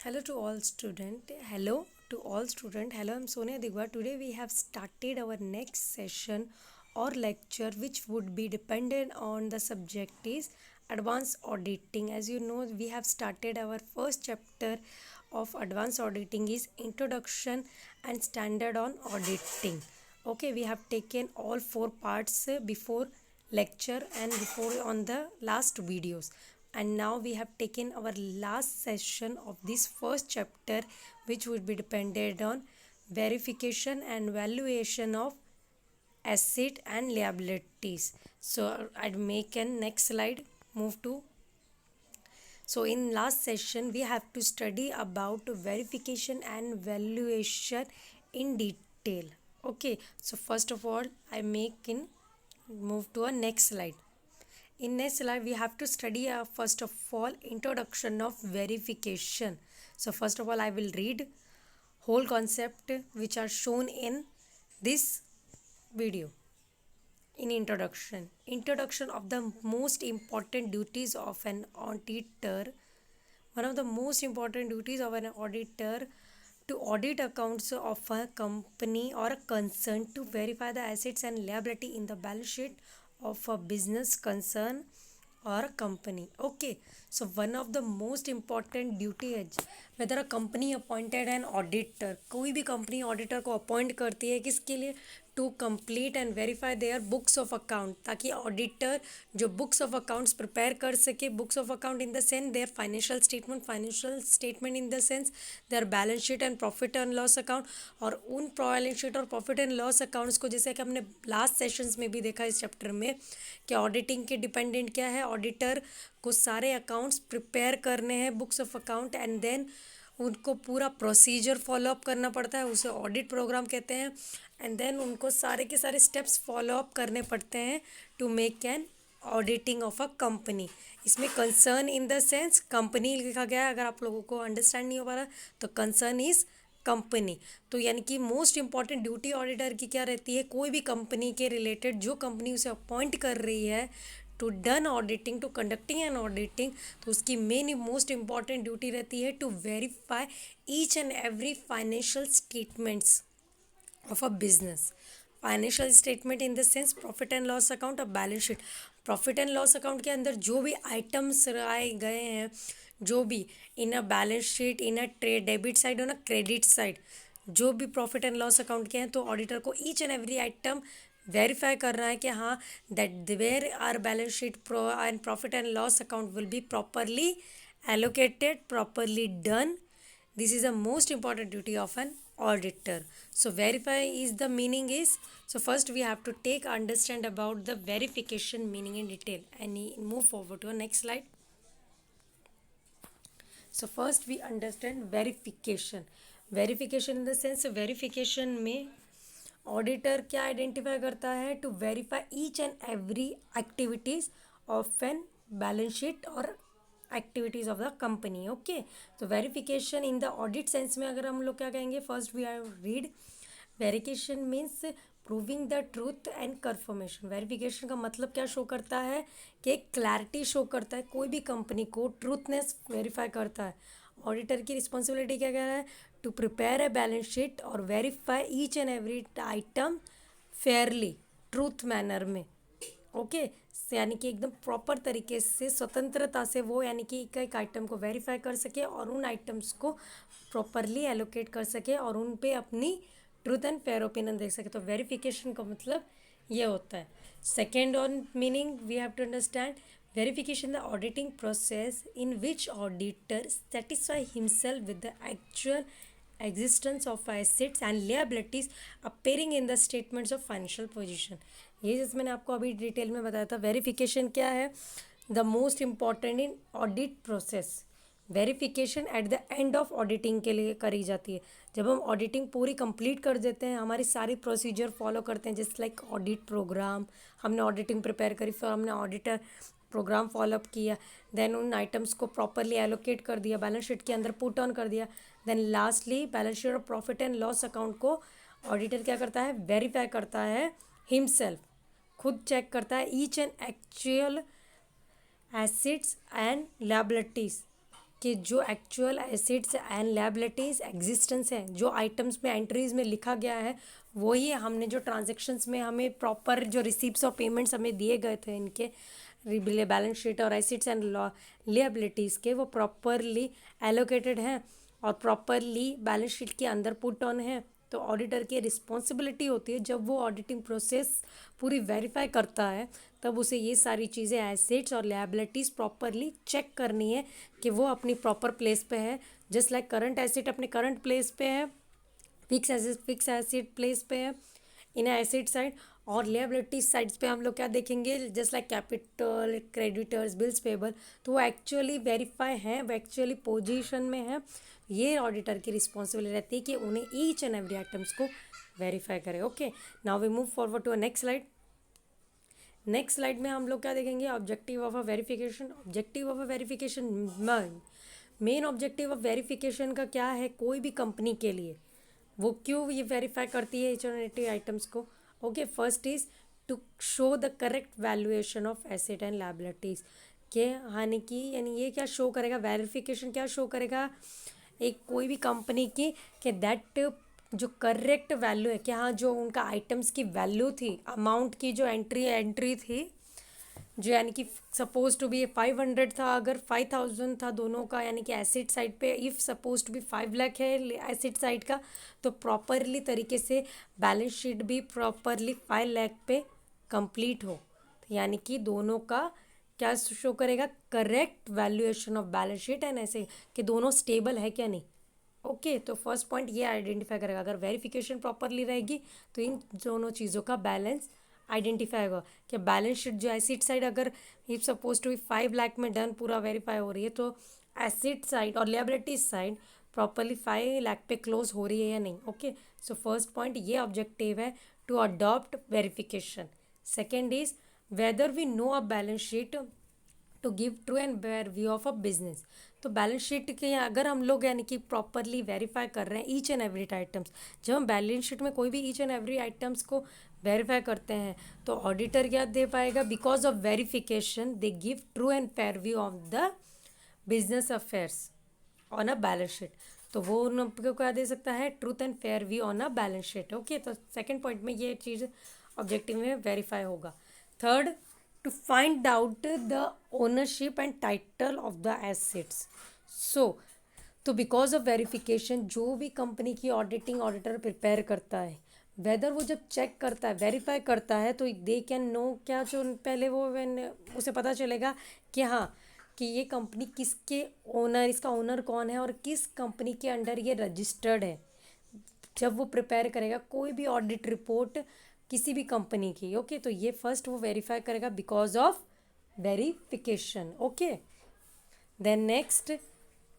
Hello to all student. Hello to all student. Hello, I'm Sonia Digwa. Today we have started our next session or lecture which would be dependent on the subject is advanced auditing. As you know, we have started our first chapter of advanced auditing is introduction and standard on auditing. Okay, we have taken all four parts before lecture and before on the last videos, and now we have taken our last session of this first chapter which would be dependent on verification and valuation of asset and liabilities. So I'd make a next slide, move to. So in last session we have to study about verification and valuation in detail. Okay, so first of all I make in move to a next slide. In next slide, we have to study first of all introduction of verification. So first of all, I will read whole concept which are shown in this video. In introduction of the most important duties of an auditor. One of the most important duties of an auditor to audit accounts of a company or a concern to verify the assets and liability in the balance sheet of a business concern or a company. Okay, so one of the most important duty है whether a company appointed an auditor, कोई भी company auditor को appoint करती है किसके लिए, to complete and verify their books of account, ताकि auditor जो बुक्स ऑफ अकाउंट्स प्रिपेयर कर सके. Books of account in the sense their financial statement in the sense their balance sheet and profit and loss account. और उन balance sheet और profit and loss accounts को, जैसे कि हमने लास्ट सेशंस में भी देखा इस चैप्टर में, कि ऑडिटिंग के डिपेंडेंट क्या है, ऑडिटर को सारे अकाउंट्स प्रिपेयर करने हैं books of account, and then उनको पूरा प्रोसीजर फॉलोअप करना पड़ता है, उसे ऑडिट प्रोग्राम कहते हैं. एंड देन उनको सारे के सारे स्टेप्स फॉलोअप करने पड़ते हैं to make an auditing of a company. इसमें concern in the sense company लिखा गया है, अगर आप लोगों को अंडरस्टैंड नहीं हो पा रहा तो कंसर्न इज कंपनी. तो यानी कि मोस्ट इंपॉर्टेंट ड्यूटी ऑडिटर की क्या रहती है, कोई भी कंपनी के रिलेटेड जो कंपनी उसे अपॉइंट कर रही है to done auditing, to conducting an auditing, तो उसकी मेन मोस्ट इंपॉर्टेंट ड्यूटी रहती है to verify each and every financial statements of a business. Financial statement in the sense profit and loss account और balance sheet. Profit and loss account के अंदर जो भी items आए गए हैं, जो भी in a balance sheet, in a trade debit side और ना क्रेडिट साइड, जो भी प्रॉफिट एंड लॉस अकाउंट के हैं, तो ऑडिटर को each and every item verify करना है कि हाँ that where are balance sheet and profit and loss account will be properly allocated, properly done. This is the most important duty of an auditor. So verify is the meaning is, so first we have to take understand about the verification meaning in detail and move forward to the next slide. So first we understand verification in the sense verification में auditor क्या identify करता है, to verify each and every activities of an balance sheet और activities of the company. Okay, तो verification in the audit sense में अगर हम लोग क्या कहेंगे, first we are read verification means proving the truth and confirmation. Verification का मतलब क्या शो करता है कि क्लैरिटी शो करता है, कोई भी कंपनी को ट्रूथनेस वेरीफाई करता है. ऑडिटर की रिस्पॉन्सिबिलिटी क्या कह रहा है, to prepare a balance sheet और verify each and every item fairly, truth manner में. ओके, यानी कि एकदम प्रॉपर तरीके से, स्वतंत्रता से वो यानी कि एक आइटम को वेरीफाई कर सके और उन आइटम्स को प्रॉपरली एलोकेट कर सके और उन पे अपनी ट्रूथ एंड फेयर ओपिनियन देख सके. तो वेरिफिकेशन का मतलब ये होता है. Second on meaning we have to understand verification, the auditing process in which auditor satisfy himself with the actual existence of assets and liabilities appearing in the statements of financial position. ये जैसे मैंने आपको अभी detail में बताया था. Verification क्या है, the most important in audit process. Verification at the end of auditing के लिए करी जाती है. जब हम ऑडिटिंग पूरी कंप्लीट कर देते हैं, हमारी सारी प्रोसीजर फॉलो करते हैं, जस्ट लाइक ऑडिट प्रोग्राम, हमने ऑडिटिंग प्रिपेयर करी, फिर हमने ऑडिटर प्रोग्राम फॉलोअप किया, देन उन आइटम्स को प्रॉपरली एलोकेट कर दिया, बैलेंस शीट के अंदर पुट ऑन कर दिया, देन लास्टली बैलेंस शीट और प्रॉफिट एंड लॉस अकाउंट को ऑडिटर क्या करता है, वेरीफाई करता है हिमसेल्फ, खुद चेक करता है each and actual assets and liabilities कि जो actual assets and liabilities existence है, जो आइटम्स में एंट्रीज में लिखा गया है वही हमने जो ट्रांजेक्शन्स में हमें प्रॉपर जो रिसीप्ट्स और पेमेंट्स हमें दिए गए थे इनके बैलेंस शीट और एसेट्स एंड लायबिलिटीज़ के, वो प्रॉपरली एलोकेटेड हैं और प्रॉपरली बैलेंस शीट के अंदर पुट ऑन है। तो ऑडिटर की रिस्पॉन्सिबिलिटी होती है जब वो ऑडिटिंग प्रोसेस पूरी वेरीफाई करता है तब उसे ये सारी चीज़ें एसेट्स और लायबिलिटीज़ प्रॉपरली चेक करनी है कि वो अपनी प्रॉपर प्लेस पे है। जस्ट लाइक करंट एसेट अपने करंट प्लेस पे है, फिक्स एसेट प्लेस पे है इन एसेट साइड, और लिएबिलिटी साइड्स पे हम लोग क्या देखेंगे, just like capital, creditors, bills payable, तो वो एक्चुअली वेरीफाई हैं, वो एक्चुअली पोजीशन में है। ये ऑडिटर की रिस्पॉन्सिबिलिटी रहती है कि उन्हें ईच एंड एवरी आइटम्स को वेरीफाई करें। Okay, now we move forward to next slide. Next slide में हम लोग क्या देखेंगे, objective of a verification. Objective of a verification, main objective of verification का क्या है, कोई भी कंपनी के लिए वो क्यों ये वेरीफाई करती है ईच एंड एवरी आइटम्स को। Okay, first is to show the correct valuation of asset and liabilities के, यानी ये क्या शो करेगा, वेरिफिकेशन क्या शो करेगा एक कोई भी कंपनी की, कि दैट जो करेक्ट वैल्यू है कि हाँ जो उनका आइटम्स की वैल्यू थी, अमाउंट की जो एंट्री थी, जो यानी कि सपोज टू बी 500 था, अगर 5000 था दोनों का, यानी कि एसिड साइड पे if suppose to be 5 lakh है एसिड साइड का, तो प्रॉपरली तरीके से बैलेंस शीट भी प्रॉपरली 5 लाख पे कंप्लीट हो, यानी कि दोनों का क्या शो करेगा, correct valuation of balance sheet and ऐसे कि दोनों स्टेबल है क्या नहीं। ओके, तो फर्स्ट पॉइंट ये आइडेंटिफाई करेगा, अगर वेरिफिकेशन प्रॉपरली रहेगी तो इन दोनों चीज़ों का बैलेंस आइडेंटिफाई होगा कि बैलेंस शीट जो एसिड साइड अगर if suppose to be 5 lakh में डन पूरा वेरीफाई हो रही है, तो एसिड साइड और लिएबिलिटी साइड प्रॉपरली 5 लाख पे क्लोज हो रही है या नहीं। ओके, सो फर्स्ट पॉइंट ये ऑब्जेक्टिव है to adopt verification. Second is whether we know a balance sheet to give true and fair view of a business. तो बैलेंस शीट के अगर हम लोग यानी कि प्रॉपरली वेरीफाई कर रहे हैं ईच एंड एवरी आइटम्स, जब हम बैलेंस शीट में कोई भी ईच एंड एवरी आइटम्स को वेरीफाई करते हैं तो ऑडिटर क्या दे पाएगा, because of verification they give true and fair view of the business affairs on a balance sheet. तो वो उनको क्या दे सकता है, truth and fair view on a balance sheet. Okay, तो सेकेंड पॉइंट में ये चीज़ ऑब्जेक्टिव में वेरीफाई होगा। Third, to find out the ownership and title of the assets. सो तो बिकॉज ऑफ वेरिफिकेशन जो भी कंपनी की ऑडिटर प्रिपेयर करता है, वेदर वो जब चेक करता है, वेरीफाई करता है, तो दे कैन नो क्या, जो पहले वो उसे पता चलेगा कि हाँ कि ये कंपनी किसके ओनर, इसका ओनर कौन है और किस कंपनी के अंडर ये रजिस्टर्ड है। जब वो प्रिपेयर करेगा कोई भी ऑडिट रिपोर्ट किसी भी कंपनी की, ओके, तो ये फर्स्ट वो वेरीफाई करेगा because of verification. Okay, then next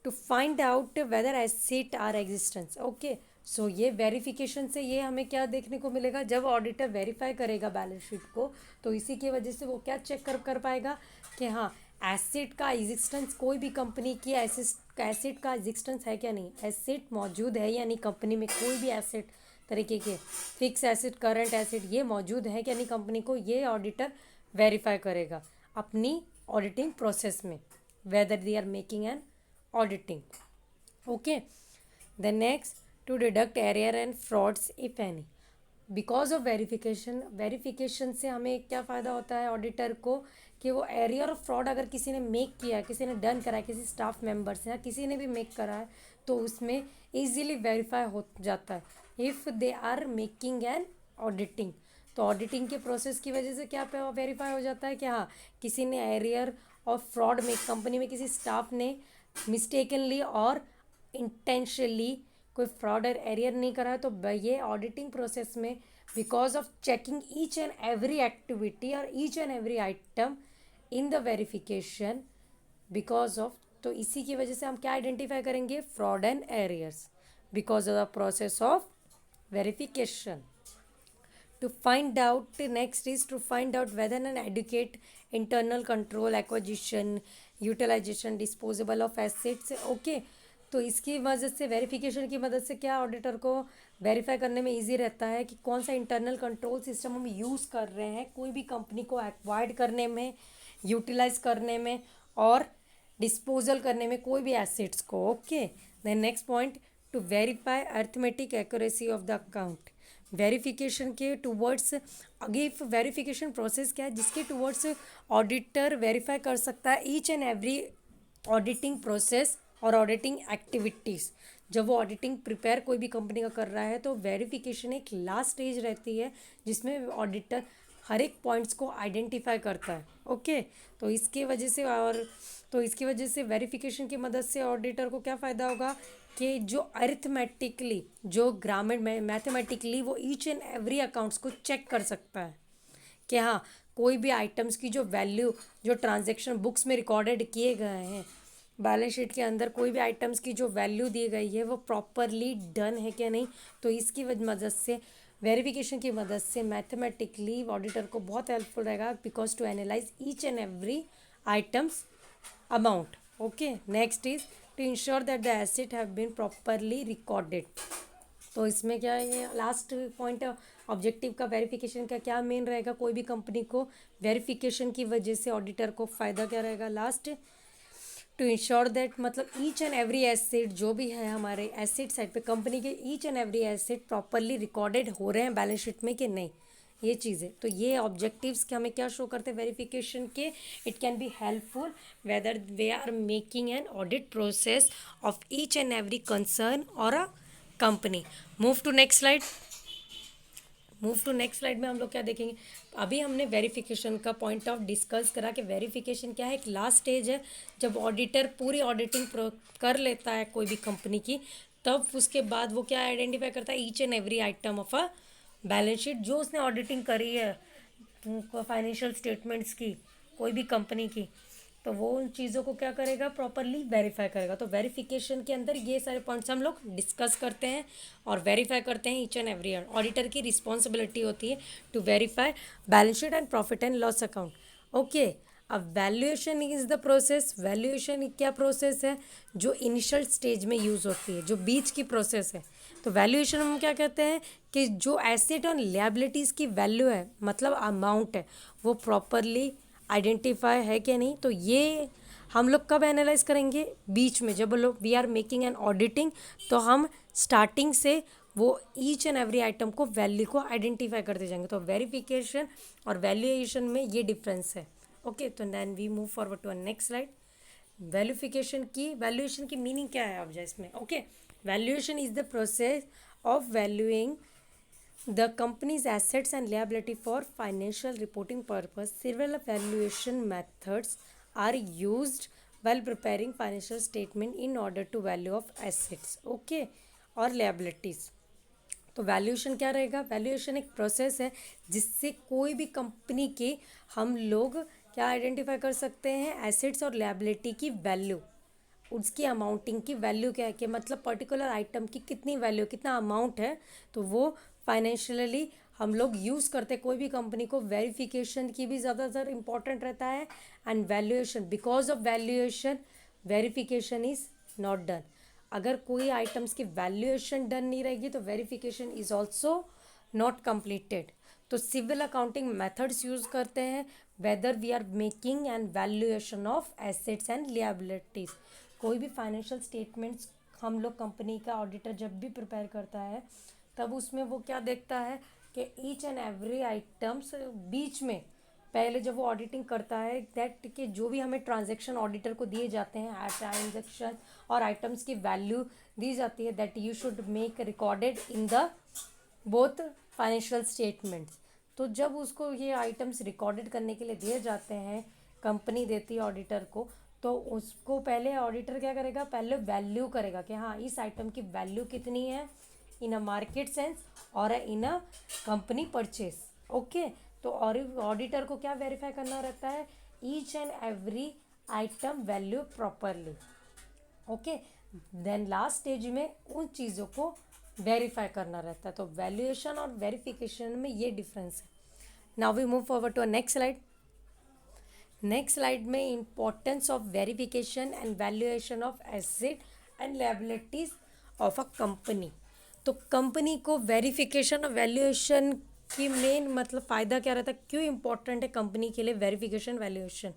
to find out whether asset are existence. Okay, so ये वेरिफिकेशन से ये हमें क्या देखने को मिलेगा, जब ऑडिटर वेरीफाई करेगा बैलेंस शीट को तो इसी की वजह से वो क्या चेक कर पाएगा कि हाँ एसेट का एग्जिस्टेंस, कोई भी कंपनी की एसेट का एग्जिस्टेंस है क्या नहीं, एसेट मौजूद है या नहीं कंपनी में, कोई भी एसेट तरीके के फिक्स एसेट, करंट एसेट ये मौजूद है क्या नहीं कंपनी को, ये ऑडिटर वेरीफाई करेगा अपनी ऑडिटिंग प्रोसेस में, whether they are making an auditing. Okay, the next to deduct error and frauds if any. Because of verification से हमें क्या फ़ायदा होता है ऑडिटर को, कि वो एरियर और फ्रॉड अगर किसी ने मेक किया है, किसी ने डन करा है, किसी स्टाफ मेंबर से या किसी ने भी मेक करा है, तो उसमें इजीली वेरीफाई हो जाता है if they are making an auditing. तो ऑडिटिंग के प्रोसेस की वजह से क्या वेरीफाई हो जाता है कि हाँ किसी ने एरियर और फ्रॉड में कंपनी में किसी स्टाफ ने मिस्टेकनली और इंटेंशनली कोई फ्रॉड और एरियर नहीं करा है, तो ये ऑडिटिंग प्रोसेस में because of checking each and every activity और each and every item in the verification, because of, तो इसी की वजह से हम क्या आइडेंटिफाई करेंगे, fraud and arrears because of the process of verification. To find out, next is to find out whether an adequate internal control, acquisition, utilization, disposal of assets, okay, तो इसकी वजह से वेरिफिकेशन की मदद से क्या ऑडिटर को वेरीफाई करने में इजी रहता है कि कौन सा इंटरनल कंट्रोल सिस्टम हम यूज़ कर रहे हैं कोई भी कंपनी को एक्वायर्ड करने में, यूटिलाइज करने में और डिस्पोजल करने में कोई भी एसेट्स को. Okay, then next point, to verify arithmetic accuracy of the account. Verification के टूवर्ड्स, अगे वेरिफिकेशन प्रोसेस क्या है जिसके टूवर्ड्स ऑडिटर वेरीफाई कर सकता है each and every auditing process और ऑडिटिंग एक्टिविटीज़. जब वो ऑडिटिंग प्रिपेयर कोई भी कंपनी का कर रहा है तो वेरिफिकेशन एक लास्ट स्टेज रहती है जिसमें ऑडिटर हर एक पॉइंट्स को आइडेंटिफाई करता है. ओके, तो इसके वजह से वेरिफिकेशन की मदद से ऑडिटर को क्या फ़ायदा होगा कि जो अरिथमेटिकली, जो ग्रामर में मैथमेटिकली वो ईच एंड एवरी अकाउंट्स को चेक कर सकता है कि हाँ, कोई भी आइटम्स की जो वैल्यू, जो ट्रांजैक्शन बुक्स में रिकॉर्डेड किए गए हैं, बैलेंस शीट के अंदर कोई भी आइटम्स की जो वैल्यू दी गई है वो प्रॉपरली डन है क्या नहीं. तो इसकी मदद से, वेरिफिकेशन की मदद से मैथमेटिकली ऑडिटर को बहुत हेल्पफुल रहेगा because to analyse each and every items amount. Okay, next is to ensure that the asset have been properly recorded. तो इसमें क्या है, लास्ट पॉइंट ऑब्जेक्टिव का वेरिफिकेशन का क्या मेन रहेगा. कोई भी कंपनी को वेरिफिकेशन की वजह से ऑडिटर को फ़ायदा क्या रहेगा, लास्ट टू इंश्योर दैट, मतलब ईच एंड एवरी एसेट जो भी है हमारे एसेट साइड पे कंपनी के, each and every asset properly recorded हो रहे हैं बैलेंस शीट में कि नहीं, ये चीज़ें. तो ये ऑब्जेक्टिव्स के हमें क्या शो करते हैं वेरिफिकेशन के. It can be helpful whether we are making an audit process of each and every concern और a company. Move to next slide में हम लोग क्या देखेंगे. अभी हमने वेरिफिकेशन का पॉइंट ऑफ डिस्कस करा कि वेरिफिकेशन क्या है, एक लास्ट स्टेज है जब ऑडिटर पूरी ऑडिटिंग कर लेता है कोई भी कंपनी की, तब उसके बाद वो क्या आइडेंटिफाई करता है each and every item of a balance sheet जो उसने ऑडिटिंग करी है फाइनेंशियल स्टेटमेंट्स की कोई भी कंपनी की, तो वो उन चीज़ों को क्या करेगा, प्रॉपरली वेरीफाई करेगा. तो वेरिफिकेशन के अंदर ये सारे पॉइंट्स हम लोग डिस्कस करते हैं और वेरीफाई करते हैं ईच एंड एवरी. ऑडिटर की रिस्पॉन्सिबिलिटी होती है to verify balance sheet and profit and loss account. Okay, अब valuation is the process. Valuation क्या प्रोसेस है जो इनिशियल स्टेज में यूज़ होती है, जो बीच की प्रोसेस है. तो वैल्यूएशन हम क्या कहते हैं कि जो एसेट और लिएबिलिटीज़ की वैल्यू है, मतलब अमाउंट है, वो प्रॉपरली आइडेंटिफाई है कि नहीं. तो ये हम लोग कब एनालाइज करेंगे, बीच में, जब लोग we are making an auditing, तो हम स्टार्टिंग से वो ईच एंड एवरी आइटम को वैल्यू को आइडेंटिफाई करते जाएंगे. तो वेरिफिकेशन और वैल्यूएशन में ये डिफरेंस है. ओके, तो then we move forward to next slide. Valuation की मीनिंग क्या है अब जाए इसमें. Okay, valuation is the process of valuing the company's assets and liability for financial reporting purpose. Several valuation methods are used while preparing financial statement in order to value of assets, okay, और liabilities. तो valuation क्या रहेगा, valuation एक process है जिससे कोई भी company के हम लोग क्या आइडेंटिफाई कर सकते हैं, एसेट्स और लिएबिलिटी की वैल्यू, उसकी अमाउंटिंग की वैल्यू क्या है कि मतलब पर्टिकुलर आइटम की कितनी वैल्यू, कितना अमाउंट है, तो वो फाइनेंशियली हम लोग यूज़ करते. कोई भी कंपनी को वेरिफिकेशन की भी ज़्यादातर इंपॉर्टेंट रहता है and valuation. Because of valuation verification is not done. अगर कोई आइटम्स की वैल्यूएशन डन नहीं रहेगी तो verification is also not completed. तो सिविल अकाउंटिंग मेथड्स यूज़ करते हैं whether we are making and valuation of assets and liabilities. कोई भी फाइनेंशियल स्टेटमेंट्स हम लोग कंपनी का ऑडिटर जब भी प्रिपेयर करता है तब उसमें वो क्या देखता है कि ईच एंड एवरी आइटम्स बीच में पहले जब वो ऑडिटिंग करता है दैट कि जो भी हमें ट्रांजैक्शन ऑडिटर को दिए जाते हैं ट्रांजैक्शन और आइटम्स की वैल्यू दी जाती है that you should make recorded in the both financial statements. तो जब उसको ये आइटम्स रिकॉर्डेड करने के लिए दिए जाते हैं, कंपनी देती है ऑडिटर को, तो उसको पहले ऑडिटर क्या करेगा, पहले वैल्यू करेगा कि हाँ इस आइटम की वैल्यू कितनी है इन अ मार्केट सेंस और in a company purchase. Okay, तो ऑडिटर को क्या वेरीफाई करना रहता है, each and every item value properly. Okay, then last stage में उन चीज़ों को वेरीफाई करना रहता है. तो वैल्यूएशन और वेरिफिकेशन में ये डिफरेंस है. Now we move forward to next slide. Next slide में importance of verification and valuation of asset and liabilities of a company. तो कंपनी को वेरिफिकेशन और वैल्यूएशन की मेन मतलब फ़ायदा क्या रहता है, क्यों इंपॉर्टेंट है कंपनी के लिए verification valuation.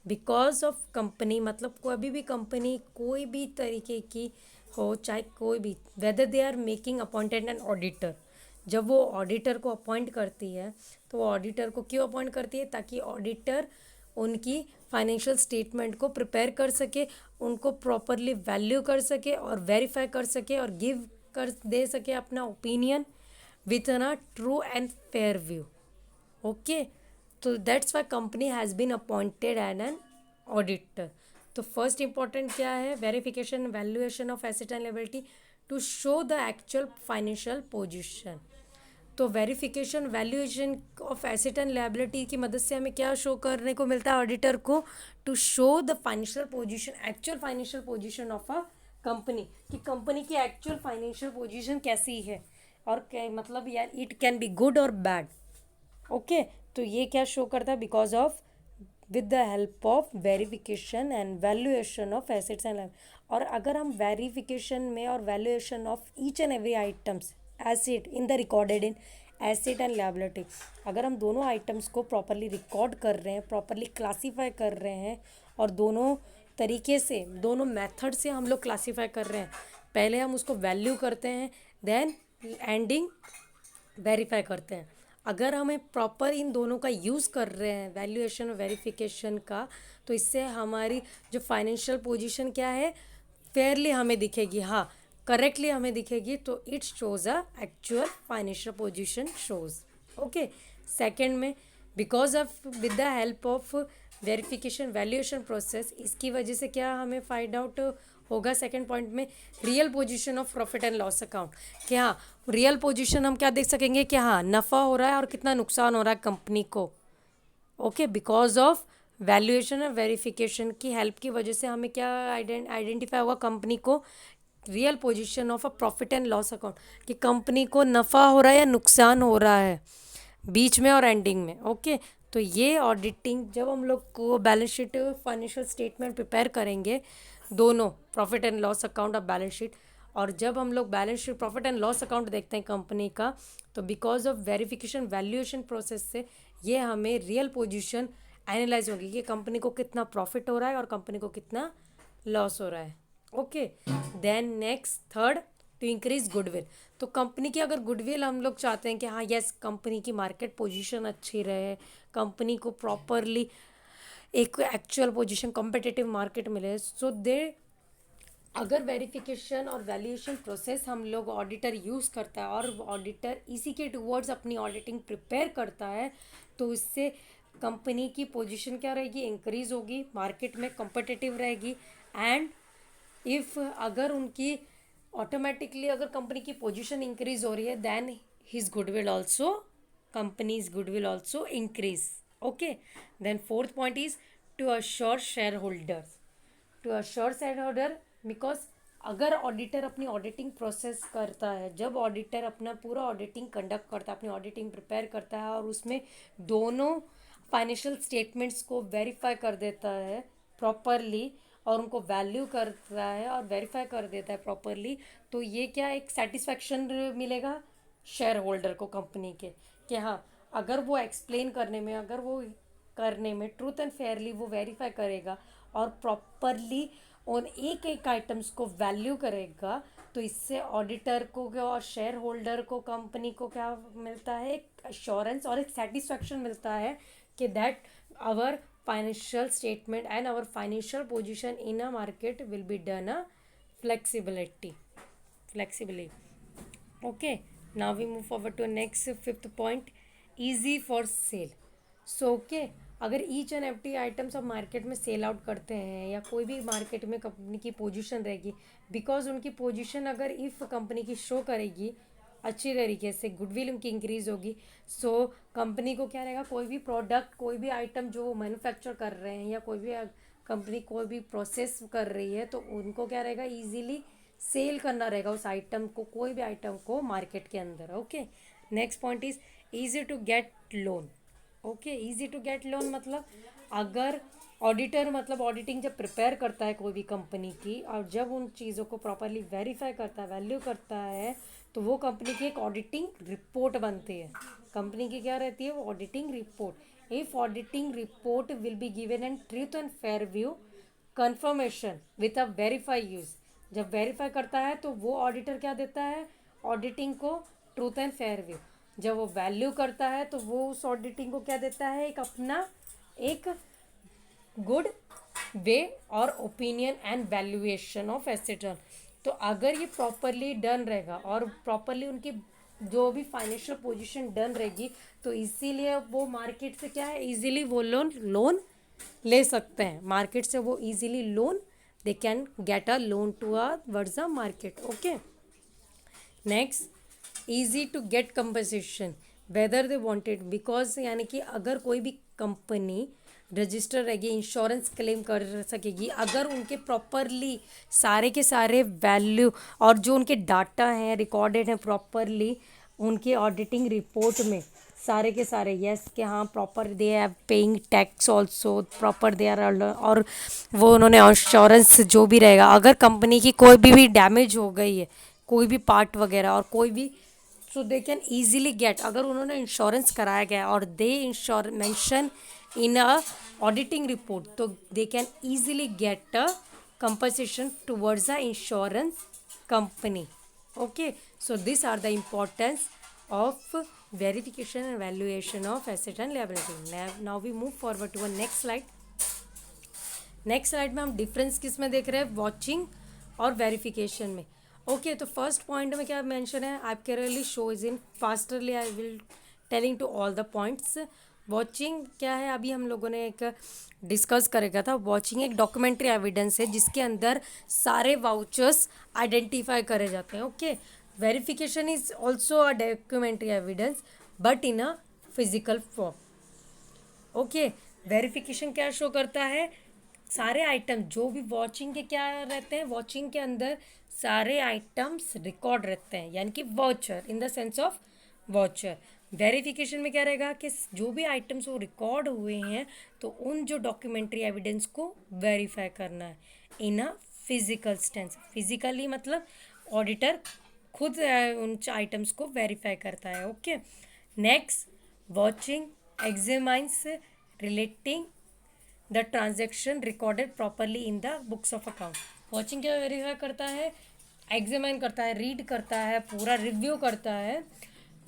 Because of company मतलब कोई भी कंपनी कोई भी तरीके की हो, चाहे कोई भी, whether they are making appointed an auditor, जब वो ऑडिटर को अपॉइंट करती है तो वो ऑडिटर को क्यों अपॉइंट करती है? ताकि ऑडिटर उनकी फाइनेंशियल स्टेटमेंट को प्रिपेयर कर सके, उनको प्रॉपरली वैल्यू कर सके और वेरीफाई कर सके और गिव कर दे सके अपना opinion with a true and fair view. Okay, तो that's why company has been appointed as an auditor. तो फर्स्ट इंपॉर्टेंट क्या है? Verification valuation of asset and liability to show the actual financial position. तो verification valuation of asset and liability की मदद से हमें क्या शो करने को मिलता है ऑडिटर को? To show the financial position, actual financial position of a company, कि कंपनी की एक्चुअल फाइनेंशियल पोजीशन कैसी है, और मतलब यार इट कैन बी गुड और बैड। ओके, तो ये क्या शो करता है? Because of with the help of verification and valuation of assets and, और अगर हम वेरिफिकेशन में और valuation of each and every items asset in the recorded in asset and liability, अगर हम दोनों आइटम्स को प्रॉपरली रिकॉर्ड कर रहे हैं, प्रॉपरली क्लासीफाई कर रहे हैं, और दोनों तरीके से, दोनों मेथड से हम लोग क्लासीफाई कर रहे हैं, पहले हम उसको वैल्यू करते हैं, देन एंडिंग वेरीफाई करते हैं। अगर हमें प्रॉपर इन दोनों का यूज़ कर रहे हैं, वैल्यूएशन और वेरिफिकेशन का, तो इससे हमारी जो फाइनेंशियल पोजीशन क्या है, फेयरली हमें दिखेगी, हाँ करेक्टली हमें दिखेगी, तो it shows a actual financial position shows. Okay, second में because of with the help of verification valuation process, इसकी वजह से क्या हमें फाइंड आउट होगा? सेकेंड पॉइंट में real position of profit and loss account, कि हाँ रियल पोजीशन हम क्या देख सकेंगे कि हाँ नफ़ा हो रहा है और कितना नुकसान हो रहा है कंपनी को। ओके, बिकॉज ऑफ वैल्यूएशन और वेरिफिकेशन की हेल्प की वजह से हमें क्या आइडेंटिफाई होगा कंपनी को? Real position of a profit and loss account, कि कंपनी को नफ़ा हो रहा है या नुकसान हो रहा है बीच में और एंडिंग में। ओके, तो ये ऑडिटिंग जब हम लोग को balance sheet financial statement prepare करेंगे, दोनों प्रॉफिट एंड लॉस अकाउंट और बैलेंस शीट, और जब हम लोग balance sheet profit and loss account देखते हैं कंपनी का, तो because of verification valuation process से ये हमें रियल पोजीशन एनालाइज होगी कि कंपनी को कितना प्रॉफिट हो रहा है और कंपनी को कितना लॉस हो रहा है। Okay, then next third, to increase goodwill. तो कंपनी की अगर गुडविल हम लोग चाहते हैं कि हाँ यस कंपनी की मार्केट पोजीशन अच्छी रहे, कंपनी को प्रॉपरली एक एक्चुअल पोजीशन कॉम्पिटिटिव मार्केट मिले, सो दे अगर वेरिफिकेशन और वैल्यूएशन प्रोसेस हम लोग ऑडिटर यूज़ करता है और ऑडिटर इसी के टूवर्ड्स अपनी ऑडिटिंग प्रिपेयर करता है, तो इससे कंपनी की पोजीशन क्या रहेगी? इंक्रीज होगी, मार्केट में कॉम्पिटिटिव रहेगी, एंड इफ़ अगर उनकी ऑटोमेटिकली अगर कंपनी की पोजीशन इंक्रीज हो रही है, then his goodwill also, company's goodwill also increase. Okay, then fourth point is to assure share holders, to assure share holder, because अगर ऑडिटर अपनी ऑडिटिंग प्रोसेस करता है, जब ऑडिटर अपना पूरा ऑडिटिंग कंडक्ट करता है, अपनी ऑडिटिंग प्रिपेयर करता है और उसमें दोनों फाइनेंशियल स्टेटमेंट्स को वेरीफाई कर देता है प्रॉपरली और उनको वैल्यू करता है और वेरीफाई कर देता है प्रॉपरली, तो ये क्या एक सेटिस्फैक्शन मिलेगा शेयर होल्डर को कंपनी के, कि हाँ अगर वो एक्सप्लेन करने में, अगर वो करने में ट्रूथ एंड फेयरली वो वेरीफाई करेगा और प्रॉपरली उन एक एक आइटम्स को वैल्यू करेगा, तो इससे ऑडिटर को क्या और शेयर होल्डर को, कंपनी को क्या मिलता है? एक अश्योरेंस और एक सेटिस्फैक्शन मिलता है कि that our financial statement and our financial position in a market will be done a flexibly. Okay, now we move forward to next fifth point, easy for sale. So okay, अगर each and every items आप market में sell out करते हैं या कोई भी market में company की पोजीशन रहेगी, बिकॉज उनकी पोजीशन अगर इफ़ कंपनी की शो करेगी अच्छी तरीके से, गुडविल उनकी इंक्रीज होगी, सो कंपनी को क्या रहेगा? कोई भी प्रोडक्ट, कोई भी आइटम जो वो मैन्युफैक्चर कर रहे हैं या कोई भी कंपनी कोई भी प्रोसेस कर रही है, तो उनको क्या रहेगा? ईजीली सेल करना रहेगा उस आइटम को, कोई भी आइटम को मार्केट के अंदर। Okay, next point is easy to get loan. Okay, easy to get loan मतलब अगर ऑडिटर मतलब ऑडिटिंग जब प्रिपेयर करता है कोई भी कंपनी की और जब उन चीज़ों को प्रॉपरली वेरीफाई करता है, वैल्यू करता है, तो वो कंपनी की एक ऑडिटिंग रिपोर्ट बनती है। कंपनी की क्या रहती है? वो auditing report, if auditing report will be given in truth and fair view confirmation with a verify use. जब वेरीफाई करता है तो वो ऑडिटर क्या देता है ऑडिटिंग को ट्रूथ एंड फेयर व्यू. जब वो वैल्यू करता है तो वो उस ऑडिटिंग को क्या देता है एक अपना एक गुड वे और opinion and valuation of asset. तो अगर ये प्रॉपरली डन रहेगा और प्रॉपरली उनकी जो भी फाइनेंशियल पोजीशन डन रहेगी तो इसीलिए वो मार्केट से क्या है इजीली वो लोन ले सकते हैं. मार्केट से वो easily loan they can get a loan towards a market. Okay, next easy to get compensation whether they wanted. Because यानी कि अगर कोई भी कंपनी रजिस्टर रहेगी इंश्योरेंस क्लेम कर सकेगी अगर उनके प्रॉपरली सारे के सारे वैल्यू और जो उनके डाटा हैं रिकॉर्डेड हैं प्रॉपरली उनके ऑडिटिंग रिपोर्ट में सारे के सारे यस कि हाँ proper they have paying tax also proper they are और वो उन्होंने इंश्योरेंस जो भी रहेगा अगर कंपनी की कोई भी डैमेज हो गई है कोई भी पार्ट वगैरह और कोई भी सो दे कैन ईजिली गेट अगर उन्होंने इंश्योरेंस कराया गया और दे ensure mention in a auditing report so they can easily get a compensation towards the insurance company. Okay, so these are the importance of verification and valuation of asset and liability. Now we move forward to a next slide. Next slide में हम difference किस में देख रहे हैं watching और verification में. Okay, तो फर्स्ट पॉइंट में क्या मेंशन है I clearly show is in fasterly I will telling to all the points. Vouching क्या है अभी हम लोगों ने एक डिस्कस करेगा था. वॉचिंग एक डॉक्यूमेंट्री एविडेंस है जिसके अंदर सारे वाउचर्स आइडेंटिफाई करे जाते हैं. Okay, verification is also a documentary evidence but in a physical form. Okay, verification क्या शो करता है सारे आइटम जो भी वॉचिंग के क्या रहते हैं वॉचिंग के अंदर सारे आइटम्स रिकॉर्ड रहते हैं यानी कि watcher in the sense of watcher. Verification में क्या रहेगा कि जो भी आइटम्स वो रिकॉर्ड हुए हैं तो उन जो डॉक्यूमेंट्री एविडेंस को वेरीफाई करना है in a physical stance. Physically मतलब ऑडिटर खुद उन आइटम्स को वेरीफाई करता है. Okay, next vouching examines relating the transaction recorded properly in the books of account. Vouching क्या वेरीफाई करता है एग्जामाइन करता है रीड करता है पूरा रिव्यू करता है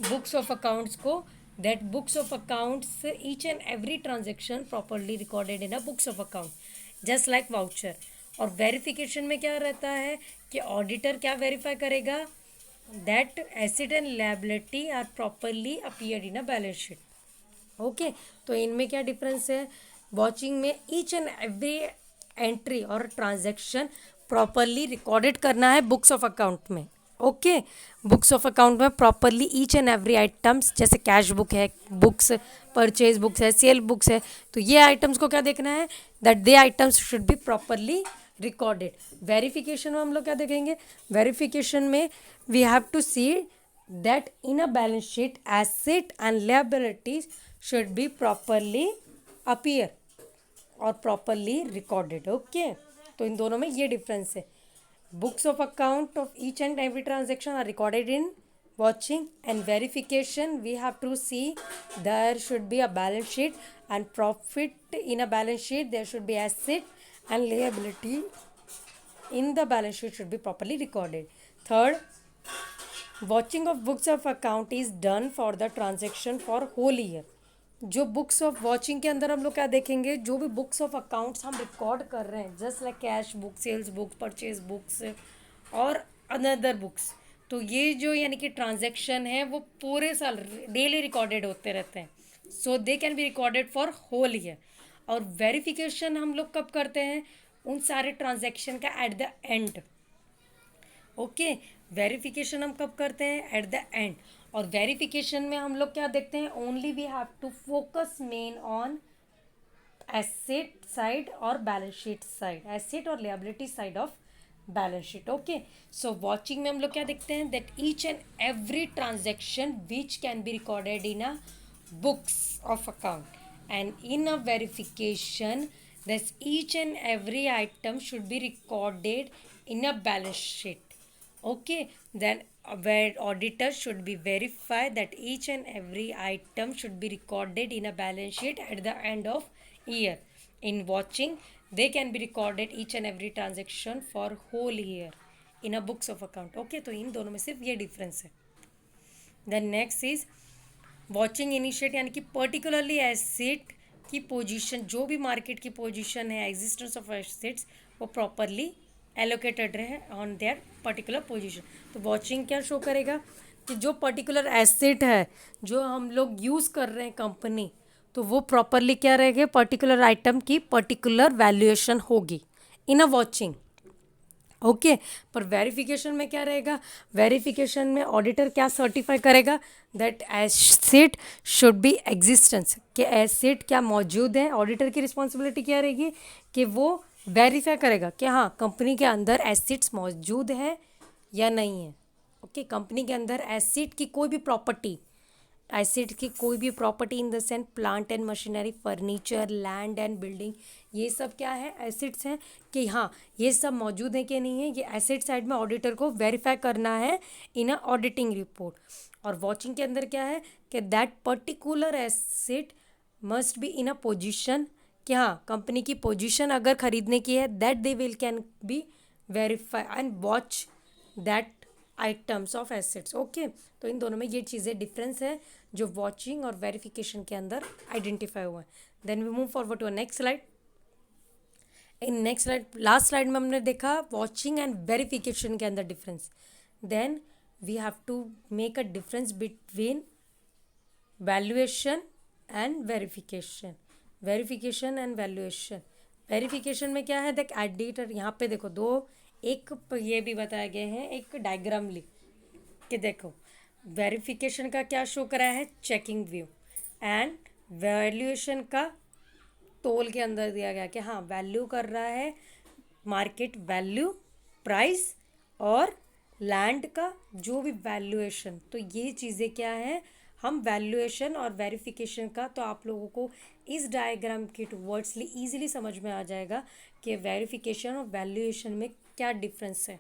बुक्स ऑफ अकाउंट्स को that books of accounts each and every transaction properly recorded in a books of account just like voucher. और वेरिफिकेशन में क्या रहता है कि ऑडिटर क्या वेरीफाई करेगा that asset and liability are properly appeared in a balance sheet. Okay, तो इनमें क्या डिफरेंस है वॉचिंग में ईच एंड एवरी एंट्री और ट्रांजैक्शन प्रॉपरली रिकॉर्डेड करना है बुक्स ऑफ अकाउंट में. ओके, बुक्स ऑफ अकाउंट में properly each and every items जैसे कैश बुक है बुक्स परचेज बुक्स है सेल बुक्स है तो ये आइटम्स को क्या देखना है that they items should be properly recorded. Verification में हम लोग क्या देखेंगे वेरिफिकेशन में we have to see that in a balance sheet asset and liabilities should be properly appear और प्रॉपरली रिकॉर्डेड. ओके, तो इन दोनों में ये डिफरेंस है. Books of account of each and every transaction are recorded in watching and verification we have to see there should be a balance sheet and profit in a balance sheet there should be asset and liability in the balance sheet should be properly recorded. Third, watching of books of account is done for the transaction for whole year. जो books of vouching के अंदर हम लोग क्या देखेंगे जो भी books of accounts हम रिकॉर्ड कर रहे हैं just like cash book sales book purchase books और अनदर बुक्स तो ये जो यानी कि ट्रांजैक्शन है वो पूरे साल डेली रिकॉर्डेड होते रहते हैं so they can be recorded for whole year. और वेरिफिकेशन हम लोग कब करते हैं उन सारे ट्रांजैक्शन का at the end. Okay, verification हम कब करते हैं एट द एंड. और वेरिफिकेशन में हम लोग क्या देखते हैं only we have to focus main on asset side और बैलेंस शीट साइड एसेट और liability side of balance sheet. Okay, so vouching में हम लोग क्या देखते हैं that each and every transaction which can be recorded in a books of account and in a verification that each and every item should B recorded in a balance sheet. Okay, then where auditor should be verify that each and every item should be recorded in a balance sheet at the end of year. In watching, they can be recorded each and every transaction for whole year in a books of account. Okay, तो इन दोनों में सिर्फ ये difference है. Then next is vouching initiate, यानी कि particularly asset की पोजीशन, जो भी मार्केट की पोजीशन है, एग्जिस्टेंस ऑफ एसेट्स, वो प्रॉपरली एलोकेटेड रहे ऑन देयर पर्टिकुलर पोजीशन. तो वॉचिंग क्या शो करेगा कि जो पर्टिकुलर एसेट है जो हम लोग यूज़ कर रहे हैं कंपनी, तो वो प्रॉपरली क्या रहेगा, पर्टिकुलर आइटम की पर्टिकुलर वैल्यूएशन होगी इन अ वॉचिंग. ओके, पर वेरिफिकेशन में क्या रहेगा, वेरिफिकेशन में ऑडिटर क्या सर्टिफाई करेगा, that asset should be existence, कि एसेट क्या मौजूद है. ऑडिटर की रिस्पॉन्सिबिलिटी क्या रहेगी कि वो वेरीफाई करेगा कि हाँ कंपनी के अंदर एसेट्स मौजूद है या नहीं है. ओके, कंपनी के अंदर एसेट की कोई भी प्रॉपर्टी, एसेट की कोई भी property in the sense plant and machinery, furniture, land and building, ये सब क्या है, एसेट्स हैं. कि हाँ ये सब मौजूद है कि नहीं है, ये एसेट साइड में ऑडिटर को वेरीफाई करना है इन अ ऑडिटिंग रिपोर्ट. और वॉचिंग के अंदर क्या है कि that particular asset must be in a position, कि हाँ कंपनी की पोजिशन अगर खरीदने की है, that they will can be verify and watch that items of assets. Okay, तो इन दोनों में ये चीज़ें डिफरेंस है जो वॉचिंग और वेरिफिकेशन के अंदर आइडेंटिफाई हुआ है. Then we move forward to next slide. In next slide, last slide में हमने देखा वॉचिंग एंड वेरिफिकेशन के अंदर difference. Then we have to make a difference between valuation and verification. Verification and valuation. Verification में क्या है, देख editor यहाँ पे देखो दो, एक ये भी बताए गए हैं, एक डायग्राम लिख के देखो. वेरिफिकेशन का क्या शो करा है, चेकिंग व्यू, एंड वैल्यूएशन का तोल के अंदर दिया गया कि हाँ वैल्यू कर रहा है मार्केट वैल्यू, प्राइस और लैंड का जो भी वैल्यूएशन. तो ये चीज़ें क्या है, हम वैल्यूएशन और वेरिफिकेशन का, तो आप लोगों को इस डायग्राम के टूवर्ड्सली ईजिली समझ में आ जाएगा कि वेरिफिकेशन और वैल्यूएशन में क्या डिफरेंस है.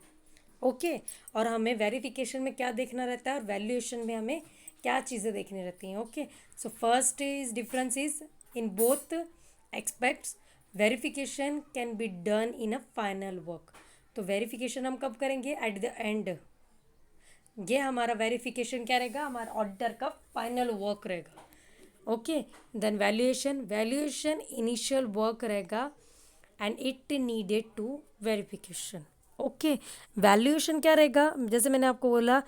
ओके, और हमें वेरिफिकेशन में क्या देखना रहता है और वैल्यूएशन में हमें क्या चीज़ें देखनी रहती हैं. Okay, so first is difference is in both aspects. Verification can be done in a final work. तो वेरिफिकेशन हम कब करेंगे, एट द एंड. ये हमारा वेरिफिकेशन क्या रहेगा, हमारा ऑडिटर का फाइनल वर्क रहेगा. Okay, then valuation, valuation initial work रहेगा and it needed to verification. Okay, valuation क्या रहेगा, जैसे मैंने आपको बोला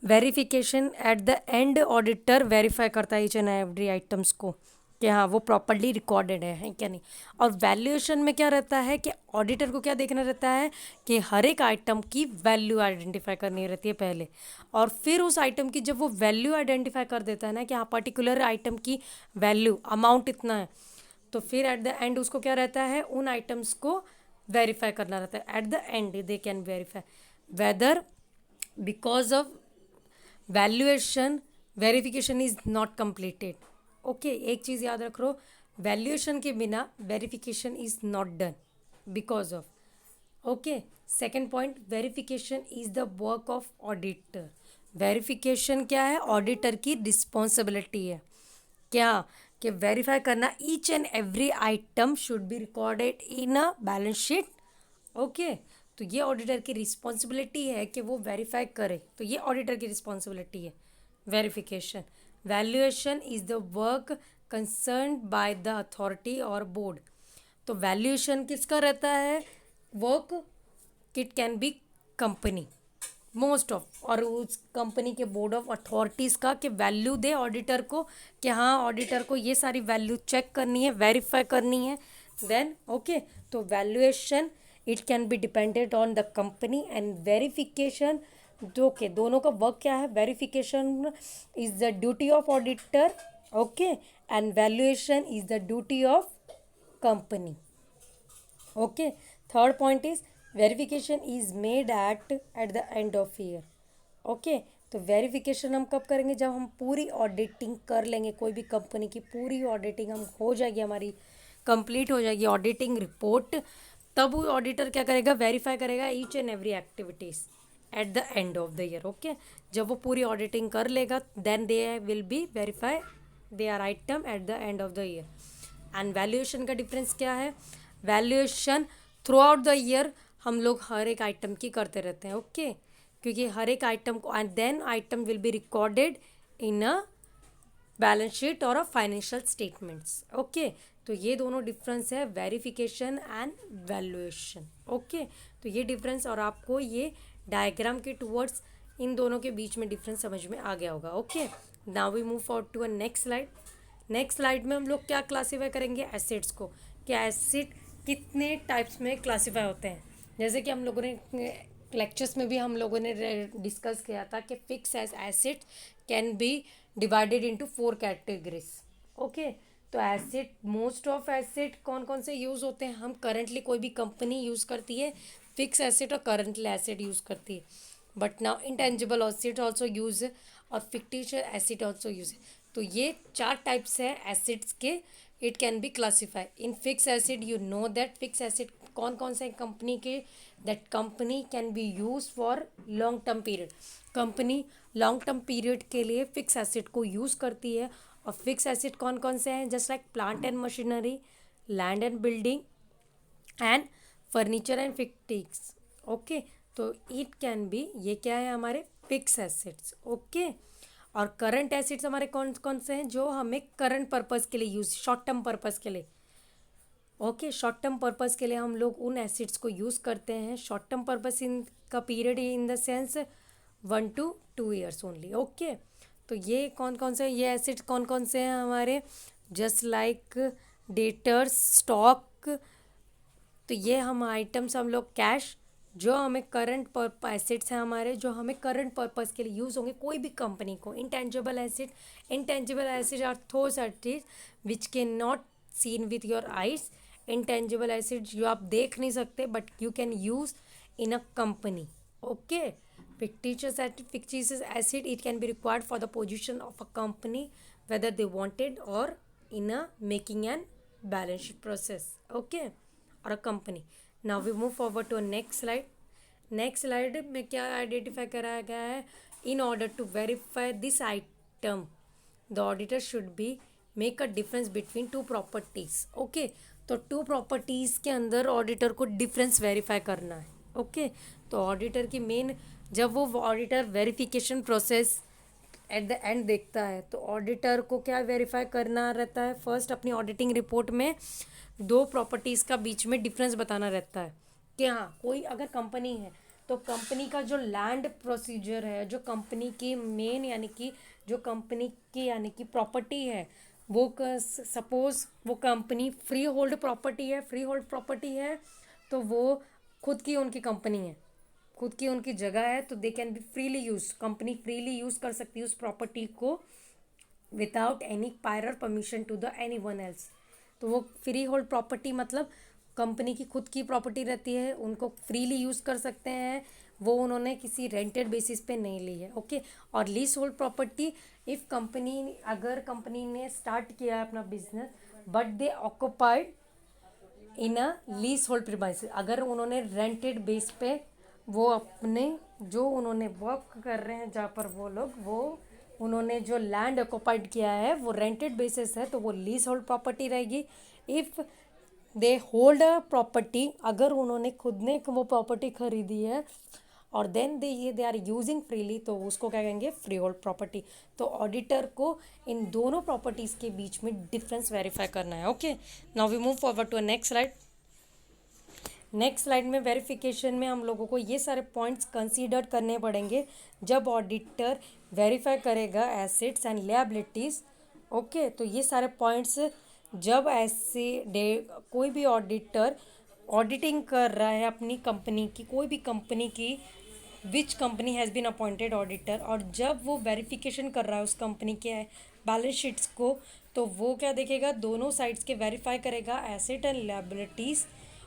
verification at the end auditor verify करता है ईच एंड एवरी आइटम्स को कि हाँ वो प्रॉपरली रिकॉर्डेड है क्या नहीं. और वैल्यूएशन में क्या रहता है कि ऑडिटर को क्या देखना रहता है कि हर एक आइटम की वैल्यू आइडेंटिफाई करनी रहती है पहले, और फिर उस आइटम की जब वो वैल्यू आइडेंटिफाई कर देता है ना कि हाँ पर्टिकुलर आइटम की वैल्यू अमाउंट इतना है, तो फिर एट द एंड उसको क्या रहता है, उन आइटम्स को वेरीफाई करना रहता है. Eight the and they can verify whether because of valuation verification is not completed. Okay, एक चीज़ याद रख लो, वैल्यूएशन के बिना verification is not done because of. Okay, second point, verification is the work of auditor. Verification क्या है, auditor की responsibility है क्या, कि वेरीफाई करना each and every item should B recorded in a balance sheet. Okay, तो ये auditor की रिस्पॉन्सिबिलिटी है कि वो वेरीफाई करे, तो ये ऑडिटर की रिस्पॉन्सिबिलिटी है verification. Valuation is the work concern by the authority और बोर्ड. तो वैल्यूएशन किसका रहता है work, it can B company most of, और उस कंपनी के बोर्ड ऑफ अथॉरिटीज़ का, कि वैल्यू दे ऑडिटर को कि हाँ ऑडिटर को ये सारी वैल्यू चेक करनी है, वेरीफाई करनी है. देन ओके, तो valuation it can B depended on the company and verification, जो के दोनों का वर्क क्या है, verification is the duty of auditor. Okay, and valuation is the duty of company. Okay, third point is verification is made at the end of year. Okay, तो verification हम कब करेंगे, जब हम पूरी ऑडिटिंग कर लेंगे, कोई भी कंपनी की पूरी ऑडिटिंग हम हो जाएगी, हमारी कंप्लीट हो जाएगी ऑडिटिंग रिपोर्ट, तब वो ऑडिटर क्या करेगा, वेरीफाई करेगा each and every activities at the end of the year. Okay, जब वो पूरी ऑडिटिंग कर लेगा then they will be verify they are item at the end of the year. And valuation का डिफरेंस क्या है? Valuation throughout the year हम लोग हर एक आइटम की करते रहते हैं। ओके, क्योंकि हर एक आइटम को and then item will be recorded in a balance sheet और अ फाइनेंशियल स्टेटमेंट्स। ओके, तो ये दोनों डिफरेंस है, वेरिफिकेशन एंड वैल्यूएशन। ओके, तो ये डिफरेंस और आपको ये डायग्राम के टूवर्ड्स इन दोनों के बीच में डिफरेंस समझ में आ गया होगा। Okay, now we move forward to a next slide. Next slide में हम लोग क्या क्लासीफाई करेंगे? एसेट्स को, कि एसेट कितने टाइप्स में क्लासीफाई होते हैं। जैसे कि हम लोगों ने लेक्चर्स में भी हम लोगों ने डिस्कस किया था कि fix asset can be divided into 4 categories. Okay, तो एसेट, मोस्ट ऑफ एसेट कौन कौन से यूज़ होते हैं? हम करंटली कोई भी कंपनी यूज़ करती है फिक्स एसेट और करंटली एसेट यूज़ करती है, but now intangible asset also use और फिक्टिशियस एसेट ऑल्सो यूज। तो ये 4 टाइप्स है एसेट्स के। It can B classify in fix asset. You know that fix asset कौन कौन से कंपनी के, that company can be use for long term period. Company long term period के लिए फिक्स एसेट को यूज़ करती है। और फिक्स एसेट कौन कौन से हैं? Just like plant and machinery, land and building and furniture and fixtures. Okay, तो इट कैन बी, ये क्या है हमारे फिक्स एसेट्स। ओके, और करंट एसेट्स हमारे कौन कौन से हैं जो हमें करंट पर्पस के लिए यूज, शॉर्ट टर्म पर्पस के लिए। ओके, शॉर्ट टर्म पर्पस के लिए हम लोग उन एसिड्स को यूज़ करते हैं। शॉर्ट टर्म पर्पस इन का period in the sense 1 to 2 years only. Okay, तो ये कौन कौन से, ये एसिड्स कौन कौन से हैं हमारे? Just like debtors, stock. तो ये हम आइटम्स, हम लोग कैश, जो हमें करंट एसेट्स हैं हमारे, जो हमें करंट पर्पस के लिए यूज़ होंगे कोई भी कंपनी को। Intangible asset, intangible asset are those assets which can not seen with your eyes. Intangible assets जो आप देख नहीं सकते but you can use in a company. Okay, fictitious asset, it can be required for the position of a company whether they wanted or in a making an balance sheet process. Okay, or a company. Now we move forward to a next slide. Next slide में क्या identify कराया गया है? In order to verify this item the auditor should be make a difference between 2 properties. Okay, तो 2 properties के अंदर auditor को difference verify करना है। ओके, तो ऑडिटर की मेन, जब वो auditor verification process at the and देखता है तो ऑडिटर को क्या वेरीफाई करना रहता है? फर्स्ट अपनी ऑडिटिंग रिपोर्ट में 2 प्रॉपर्टीज़ का बीच में डिफरेंस बताना रहता है कि हाँ, कोई अगर कंपनी है तो कंपनी का जो लैंड प्रोसीजर है, जो कंपनी की मेन यानी कि जो कंपनी की यानी कि प्रॉपर्टी है, वो सपोज वो कंपनी फ्री होल्ड प्रॉपर्टी है, फ्री होल्ड प्रॉपर्टी है तो वो खुद की उनकी कंपनी है, खुद की उनकी जगह है, तो they can be freely use, company freely use कर सकती है उस प्रॉपर्टी को without any prior permission to the any one else. तो वो फ्री होल्ड प्रॉपर्टी मतलब कंपनी की खुद की प्रॉपर्टी रहती है, उनको फ्रीली यूज़ कर सकते हैं, वो उन्होंने किसी रेंटेड बेसिस पे नहीं ली है। ओके, और lease hold property, if company, अगर कंपनी ने स्टार्ट किया है अपना business but they occupied in a lease hold premises, अगर उन्होंने रेंटेड बेस पे वो अपने जो उन्होंने वर्क कर रहे हैं जहाँ पर वो लोग, वो उन्होंने जो लैंड ऑक्यूपाइड किया है वो रेंटेड बेसिस है तो वो लीज होल्ड प्रॉपर्टी रहेगी। If they hold a property, अगर उन्होंने खुद ने वो प्रॉपर्टी खरीदी है और then they are using freely तो उसको क्या कहेंगे? Free hold property. तो ऑडिटर को इन दोनों प्रॉपर्टीज़ के बीच में डिफरेंस वेरीफाई करना है। Okay, now we move forward to next slide. Next slide में वेरिफिकेशन में हम लोगों को ये सारे पॉइंट्स कंसीडर करने पड़ेंगे जब ऑडिटर वेरीफाई करेगा एसेट्स एंड लिएबिलिटीज़। ओके, तो ये सारे पॉइंट्स जब ऐसे कोई भी ऑडिटर ऑडिटिंग कर रहा है अपनी कंपनी की, कोई भी कंपनी की, which company has been appointed auditor, और जब वो वेरिफिकेशन कर रहा है उस कंपनी के बैलेंस शीट्स को, तो वो क्या देखेगा? दोनों साइड्स के वेरीफाई करेगा, एसेट एंड लिएबिलिटीज़।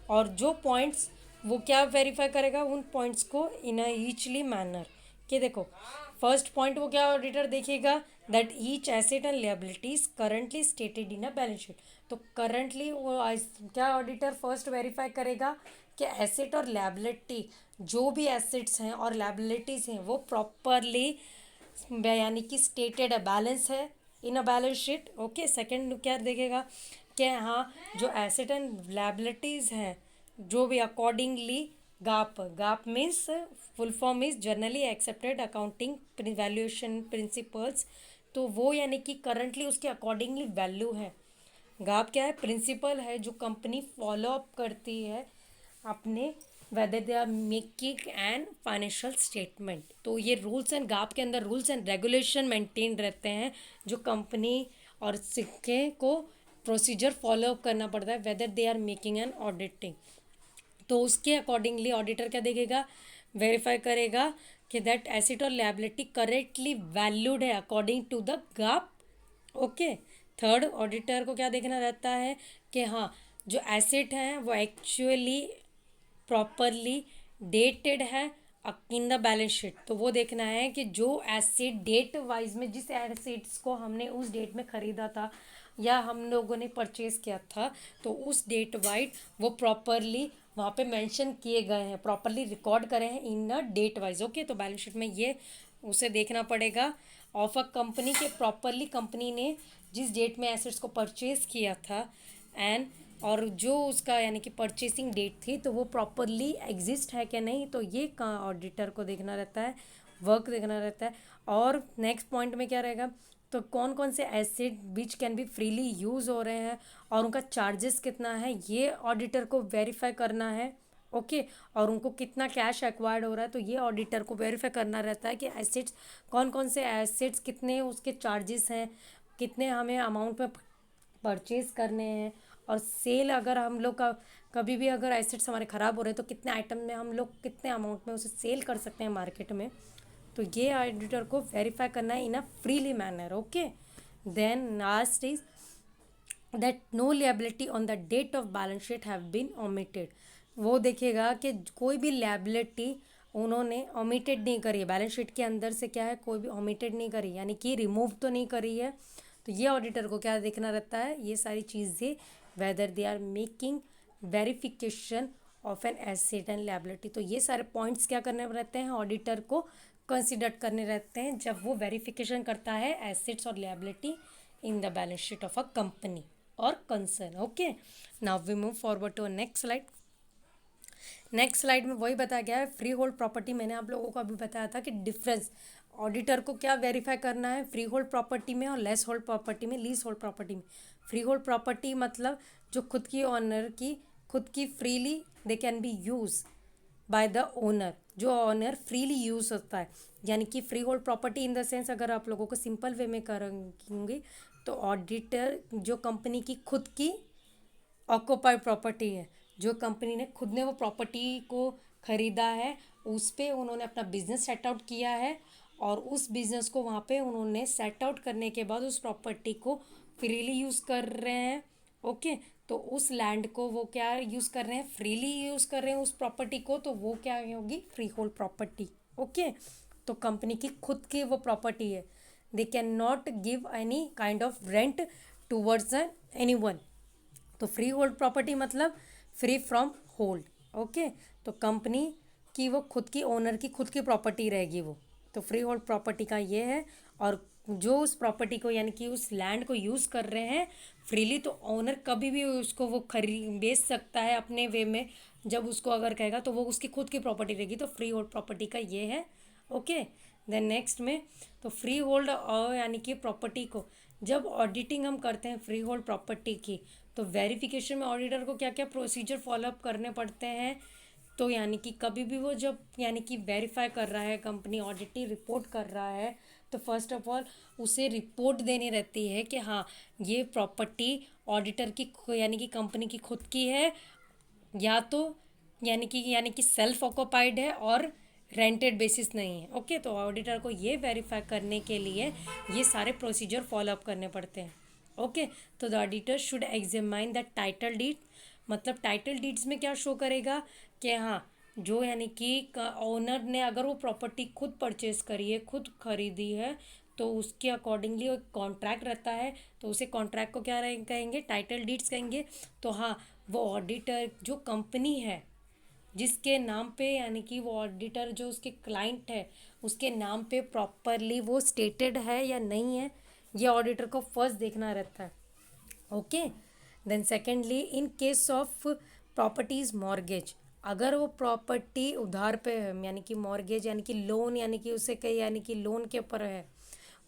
और जो पॉइंट्स वो क्या वेरीफाई करेगा? उन पॉइंट्स को इन अ ईचली मैनर, कि देखो फर्स्ट पॉइंट वो क्या ऑडिटर देखेगा? That each asset and liabilities currently stated in a balance sheet. तो करंटली वो क्या ऑडिटर फर्स्ट वेरीफाई करेगा कि एसेट और लिएबिलिटी जो भी एसेट्स हैं और लायबिलिटीज़ हैं वो प्रॉपरली यानी कि स्टेटेड है, बैलेंस है in a balance sheet. Okay, second क्या देखेगा कि हाँ जो एसेट एंड लायबिलिटीज़ हैं जो भी accordingly gap, gap means full form is generally accepted accounting valuation principles, तो वो यानी कि करंटली उसके अकॉर्डिंगली वैल्यू है। गाप क्या है, प्रिंसिपल है जो कंपनी फॉलो अप करती है अपने whether they are making and financial statement. तो ये रूल्स एंड गाप के अंदर रूल्स एंड रेगुलेशन मेंटेन रहते हैं जो कंपनी और सिक्के को प्रोसीजर फॉलो अप करना पड़ता है whether they are making and auditing. तो उसके अकॉर्डिंगली ऑडिटर क्या देखेगा, वेरीफाई करेगा कि दैट एसेट और लायबिलिटी करेक्टली वैल्यूड है according to the GAAP. Okay, third auditor को क्या देखना रहता है कि हाँ जो एसेट हैं वो एक्चुअली प्रॉपरली डेटेड है इन द बैलेंस शीट। तो वो देखना है कि जो एसेट डेट वाइज में, जिस एसेट्स को हमने उस डेट में ख़रीदा था या हम लोगों ने परचेज किया था, तो उस डेट वाइज वो प्रॉपरली वहाँ पे मेंशन किए गए हैं, प्रॉपरली रिकॉर्ड करे हैं इन अ डेट वाइज। ओके, तो बैलेंस शीट में ये उसे देखना पड़ेगा ऑफ अ कंपनी के प्रॉपरली कंपनी ने जिस डेट में एसेट्स को परचेज किया था एंड और जो उसका यानी कि परचेसिंग डेट थी तो वो प्रॉपरली एग्जिस्ट है कि नहीं, तो ये कहाँ ऑडिटर को देखना रहता है, वर्क देखना रहता है। और नेक्स्ट पॉइंट में क्या रहेगा, तो कौन कौन से asset which can be freely use हो रहे हैं और उनका चार्जेस कितना है ये ऑडिटर को वेरीफाई करना है। ओके, और उनको कितना कैश एक्वायर्ड हो रहा है तो ये ऑडिटर को वेरीफाई करना रहता है कि एसेट्स कौन कौन से एसेट्स कितने उसके चार्जेस हैं, कितने हमें अमाउंट में परचेज करने हैं। और सेल अगर हम लोग का कभी भी अगर एसेट्स हमारे ख़राब हो रहे हैं तो कितने आइटम में हम लोग कितने अमाउंट में उसे सेल कर सकते हैं मार्केट में, तो ये ऑडिटर को वेरीफाई करना है in a freely manner. Okay, then last is that no liability on the date of balance sheet have been omitted। वो देखेगा कि कोई भी liability उन्होंने omitted नहीं करी है, बैलेंस शीट के अंदर से क्या है कोई भी omitted नहीं करी यानी कि रिमूव तो नहीं करी है। तो ये ऑडिटर को क्या देखना रहता है, ये सारी चीज़ें whether they are making verification of an asset and liability. तो ये सारे पॉइंट्स क्या करने रहते हैं ऑडिटर को कंसिडर करने रहते हैं जब वो वेरिफिकेशन करता है एसेट्स और liability in the balance sheet of a company और concern. Okay, now we move forward to next slide. Next slide में वही बताया गया है फ्री होल्ड प्रॉपर्टी। मैंने आप लोगों को अभी बताया था कि डिफरेंस ऑडिटर को क्या वेरीफाई करना है फ्री होल्ड प्रॉपर्टी में और लेस होल्ड प्रॉपर्टी में, लीज होल्ड प्रॉपर्टी में। फ्री होल्ड प्रॉपर्टी मतलब जो खुद की ऑनर की खुद की freely they can be use by the owner, जो ऑनर फ्रीली यूज होता है, यानी कि free hold property in the sense अगर आप लोगों को सिंपल वे में करूँगी तो ऑडिटर जो कंपनी की खुद की ऑक्यूपाइड प्रॉपर्टी है, जो कंपनी ने खुद ने वो प्रॉपर्टी को ख़रीदा है, उस पे उन्होंने अपना बिजनेस सेट आउट किया है और उस बिजनेस को वहाँ पे उन्होंने सेट आउट करने के बाद उस प्रॉपर्टी को फ्रीली यूज़ कर रहे हैं। ओके, तो उस लैंड को वो क्या यूज़ कर रहे हैं, फ्रीली यूज़ कर रहे हैं उस प्रॉपर्टी को, तो वो क्या होगी फ्री होल्ड प्रॉपर्टी। ओके, तो कंपनी की खुद की वो प्रॉपर्टी है, they can not give any kind of rent towards any one. तो फ्री होल्ड प्रॉपर्टी मतलब फ्री फ्रॉम होल्ड। ओके, तो कंपनी की वो खुद की ओनर की खुद की प्रॉपर्टी रहेगी वो, तो फ्री होल्ड प्रॉपर्टी का ये है। और जो उस प्रॉपर्टी को यानी कि उस लैंड को यूज़ कर रहे हैं फ्रीली, तो ओनर कभी भी उसको वो बेच सकता है अपने वे में, जब उसको अगर कहेगा तो वो उसकी खुद की प्रॉपर्टी रहेगी, तो फ्री होल्ड प्रॉपर्टी का ये है। ओके, देन नेक्स्ट में तो फ्री होल्ड और यानी कि प्रॉपर्टी को जब ऑडिटिंग हम करते हैं फ्री होल्ड प्रॉपर्टी की, तो वेरिफिकेशन में ऑडिटर को क्या क्या प्रोसीजर फॉलोअप करने पड़ते हैं, तो यानी कि कभी भी वो जब यानी कि वेरीफाई कर रहा है कंपनी ऑडिटिंग रिपोर्ट कर रहा है, तो फर्स्ट ऑफ ऑल उसे रिपोर्ट देनी रहती है कि हाँ ये प्रॉपर्टी ऑडिटर की यानी कि कंपनी की खुद की है या तो यानी कि सेल्फ ऑक्यूपाइड है और रेंटेड बेसिस नहीं है। ओके, तो ऑडिटर को ये वेरीफाई करने के लिए ये सारे प्रोसीजर फॉलोअप करने पड़ते हैं। ओके, तो the auditor should examine the title deed, मतलब टाइटल डीड्स में क्या शो करेगा कि हाँ जो यानी कि ओनर ने अगर वो प्रॉपर्टी खुद परचेज करी है, खुद खरीदी है, तो उसके अकॉर्डिंगली एक कॉन्ट्रैक्ट रहता है, तो उसे कॉन्ट्रैक्ट को क्या कहेंगे, टाइटल डीड्स कहेंगे। तो हाँ वो ऑडिटर जो कंपनी है जिसके नाम पे यानी कि वो ऑडिटर जो उसके क्लाइंट है उसके नाम पे प्रॉपरली वो स्टेटेड है या नहीं है, ये ऑडिटर को फर्स्ट देखना रहता है। Okay, then secondly in case of properties mortgage, अगर वो प्रॉपर्टी उधार पे है यानी कि मॉर्गेज यानी कि लोन यानी कि उसे कहीं यानी कि लोन के ऊपर है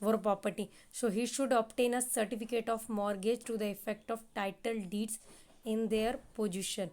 वो property, so he should obtain a certificate of mortgage to the effect of title deeds in their position.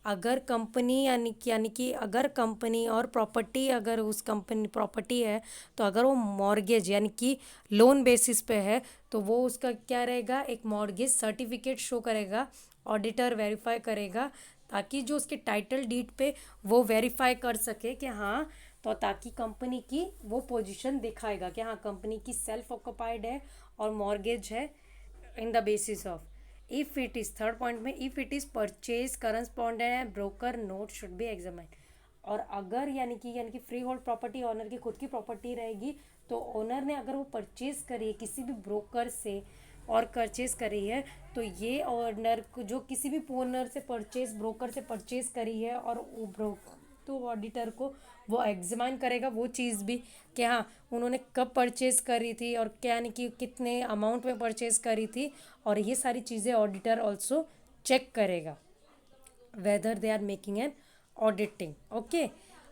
अगर कंपनी यानी कि अगर कंपनी और प्रॉपर्टी अगर उस कंपनी प्रॉपर्टी है तो अगर वो मॉर्गेज यानी कि लोन बेसिस पे है तो वो उसका क्या रहेगा, एक मॉर्गेज सर्टिफिकेट शो करेगा, ऑडिटर वेरीफाई करेगा ताकि जो उसके टाइटल डीड पे वो वेरीफाई कर सके कि हाँ, तो ताकि कंपनी की वो पोजीशन दिखाएगा कि हाँ कंपनी की सेल्फ ऑक्युपाइड है और मॉर्गेज है in the basis of, if it is third point में, if it is purchase correspondent and broker note should be examine. और अगर यानी कि फ्री होल्ड प्रॉपर्टी ओनर की खुद की प्रॉपर्टी रहेगी तो ओनर ने अगर वो परचेज करी है किसी भी ब्रोकर से और परचेज करी है तो ये ओनर को जो किसी भी ओनर से परचेज ब्रोकर से परचेज करी है और वो तो ऑडिटर को वो एग्जामाइन करेगा वो चीज़ भी कि हाँ उन्होंने कब परचेज करी थी और क्या यानी कि कितने अमाउंट में परचेज करी थी, और ये सारी चीज़ें ऑडिटर ऑल्सो चेक करेगा whether they are making an auditing. Okay,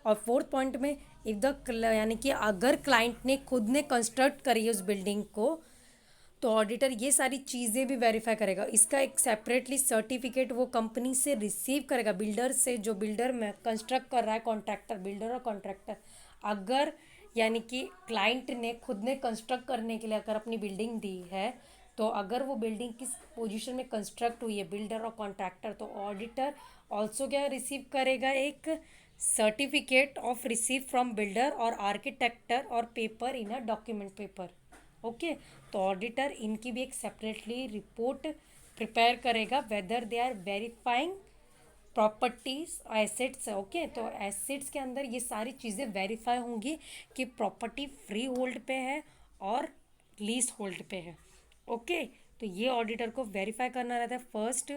और फोर्थ पॉइंट में इफ द यानी कि अगर क्लाइंट ने खुद ने कंस्ट्रक्ट करी है उस बिल्डिंग को तो ऑडिटर ये सारी चीज़ें भी वेरीफाई करेगा, इसका एक सेपरेटली सर्टिफिकेट वो कंपनी से रिसीव करेगा, बिल्डर से, जो बिल्डर में कंस्ट्रक्ट कर रहा है, कॉन्ट्रैक्टर, बिल्डर और कॉन्ट्रैक्टर। अगर यानी कि क्लाइंट ने खुद ने कंस्ट्रक्ट करने के लिए अगर अपनी बिल्डिंग दी है तो अगर वो बिल्डिंग किस पोजीशन में कंस्ट्रक्ट हुई है बिल्डर और कॉन्ट्रैक्टर, तो ऑडिटर ऑल्सो क्या रिसीव करेगा, एक certificate of receive from builder और आर्किटेक्टर और paper in a document paper. Okay, तो ऑडिटर इनकी भी एक सेपरेटली रिपोर्ट प्रिपेयर करेगा whether they are verifying properties assets. Okay, तो एसेट्स के अंदर ये सारी चीज़ें वेरीफाई होंगी कि प्रॉपर्टी फ्री होल्ड पे है और लीज होल्ड पे है। ओके, तो ये ऑडिटर को वेरीफाई करना रहता है। फर्स्ट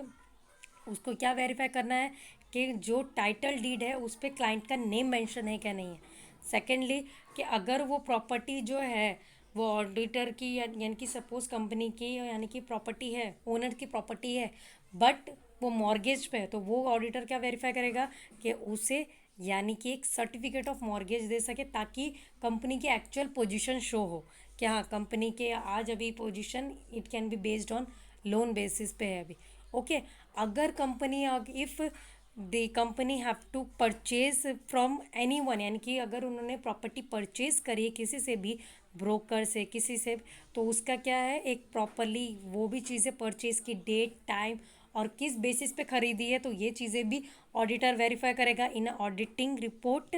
उसको क्या वेरीफाई करना है कि जो टाइटल डीड है उस पर क्लाइंट का नेम मेंशन है क्या नहीं है। सेकेंडली कि अगर वो प्रॉपर्टी जो है वो ऑडिटर की यानी कि सपोज कंपनी की यानी कि प्रॉपर्टी है, ओनर की प्रॉपर्टी है बट वो मॉर्गेज पे है, तो वो ऑडिटर क्या वेरीफाई करेगा कि उसे यानी कि एक सर्टिफिकेट ऑफ मॉर्गेज दे सके ताकि कंपनी की एक्चुअल पोजीशन शो हो कि हाँ कंपनी के आज अभी position it can be based on loan basis पे है अभी। ओके, अगर company if the company have to purchase from any one यानी कि अगर उन्होंने प्रॉपर्टी परचेज करी है किसी से भी, ब्रोकर से, किसी से, तो उसका क्या है एक प्रॉपरली वो भी चीज़ें परचेज की डेट, टाइम और किस बेसिस पे खरीदी है, तो ये चीज़ें भी ऑडिटर वेरीफाई करेगा इन ऑडिटिंग रिपोर्ट।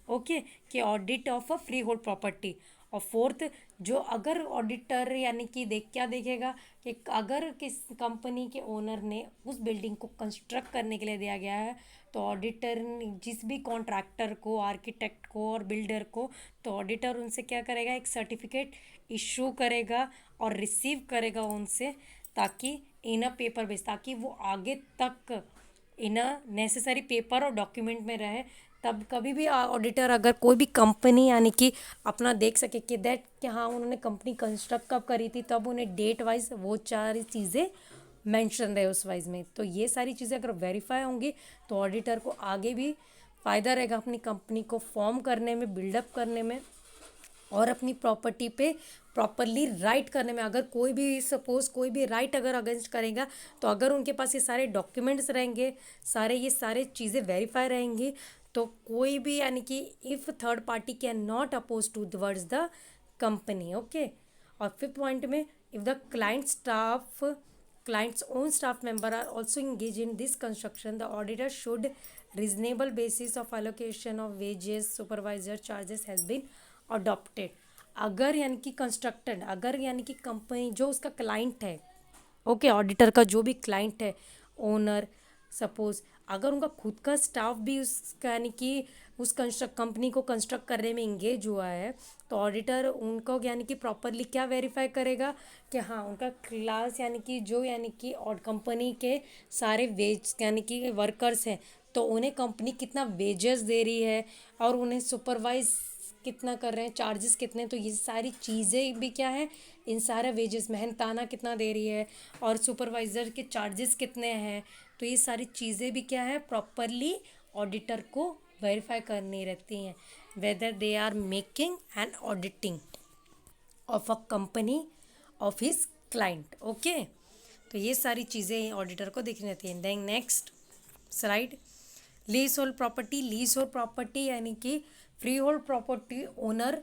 ओके, कि audit of a free hold property. और फोर्थ, जो अगर ऑडिटर यानी कि क्या देखेगा कि अगर किस कंपनी के ओनर ने उस बिल्डिंग को कंस्ट्रक्ट करने के लिए दिया गया है तो ऑडिटर जिस भी कॉन्ट्रैक्टर को, आर्किटेक्ट को और बिल्डर को, तो ऑडिटर उनसे क्या करेगा, एक सर्टिफिकेट इशू करेगा और रिसीव करेगा उनसे ताकि इन अ पेपर बेस, ताकि वो आगे तक इन अ नेसेसरी पेपर और डॉक्यूमेंट में रहे। तब कभी भी ऑडिटर अगर कोई भी कंपनी यानी कि अपना देख सके कि दैट कि हाँ उन्होंने कंपनी कंस्ट्रक्ट कब करी थी, तब उन्हें डेट वाइज वो सारी चीज़ें मेंशन रहे उस वाइज में, तो ये सारी चीज़ें अगर वेरीफाई होंगी तो ऑडिटर को आगे भी फ़ायदा रहेगा अपनी कंपनी को फॉर्म करने में, बिल्डअप करने में और अपनी प्रॉपर्टी पे प्रॉपरली राइट करने में। अगर कोई भी सपोज कोई भी राइट अगर अगेंस्ट करेगा तो अगर उनके पास ये सारे डॉक्यूमेंट्स रहेंगे, ये सारे चीज़ें वेरीफाई रहेंगी, तो कोई भी यानी कि if third party can not oppose towards the company. Okay, और फिफ्थ पॉइंट में if the client's own staff member are also engaged in this construction, the auditor should reasonable basis of allocation of wages, supervisor charges has been adopted। अगर यानी कि constructed, अगर यानी कि company जो उसका क्लाइंट है, ओके, ऑडिटर का जो भी क्लाइंट है, ओनर सपोज अगर उनका खुद का स्टाफ भी उसका यानी कि उस कंपनी को कंस्ट्रक्ट करने में इंगेज हुआ है तो ऑडिटर उनको यानी कि प्रॉपरली क्या वेरीफाई करेगा कि हाँ उनका क्लास यानी कि जो यानी कि और कंपनी के सारे वेज यानी कि वर्कर्स हैं तो उन्हें कंपनी कितना वेजेस दे रही है और उन्हें सुपरवाइज कितना कर रहे हैं, चार्जेस कितने, तो ये सारी चीज़ें भी क्या है, इन सारा वेजेस, मेहनताना कितना दे रही है और सुपरवाइज़र के चार्जेस कितने हैं, तो ये सारी चीज़ें भी क्या है, प्रॉपरली ऑडिटर को वेरीफाई करनी रहती हैं, whether they are making and auditing of a company of his client. Okay, तो ये सारी चीज़ें ऑडिटर को देखनी रहती हैं। Then next slide, lease hold property. Lease hold property यानी कि free hold property owner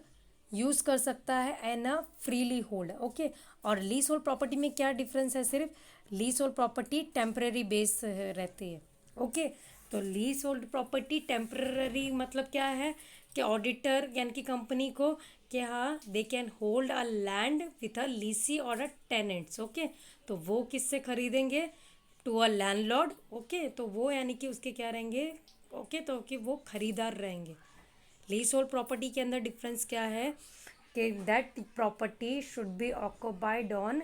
use कर सकता है and a freely hold. Okay, और लीज होल्ड प्रॉपर्टी में क्या डिफरेंस है, सिर्फ lease hold property temporary base रहती है। ओके, तो लीज होल्ड प्रॉपर्टी टेम्पररी मतलब क्या है कि ऑडिटर यानी कि कंपनी को कि हाँ they can hold a land with a lessee और अ टेनेंट्स। ओके, तो वो किससे खरीदेंगे, टू अ लैंडलॉर्ड। ओके, तो वो यानी कि उसके क्या रहेंगे, ओके तो कि वो खरीदार रहेंगे। लीज होल्ड प्रॉपर्टी के अंदर डिफरेंस क्या है कि that property should B occupied on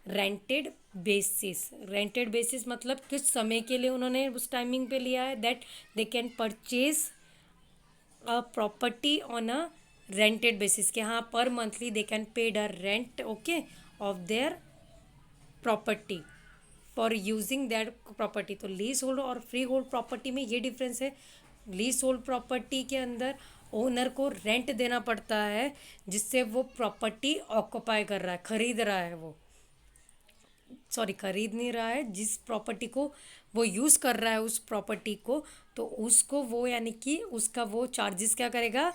rented basis. Rented basis मतलब किस समय के लिए उन्होंने उस टाइमिंग पे लिया है, that they can purchase a property on a rented basis, कि हाँ पर monthly they can paid a rent okay of their property for using that property. तो लीज होल्ड और फ्री होल्ड प्रॉपर्टी में ये डिफरेंस है। लीज होल्ड प्रॉपर्टी के अंदर ओनर को रेंट देना पड़ता है जिससे वो प्रॉपर्टी ऑक्यूपाई कर रहा है, खरीद रहा है, वो सॉरी खरीद नहीं रहा है, जिस प्रॉपर्टी को वो यूज़ कर रहा है उस प्रॉपर्टी को, तो उसको वो यानी कि उसका वो चार्जेस क्या करेगा,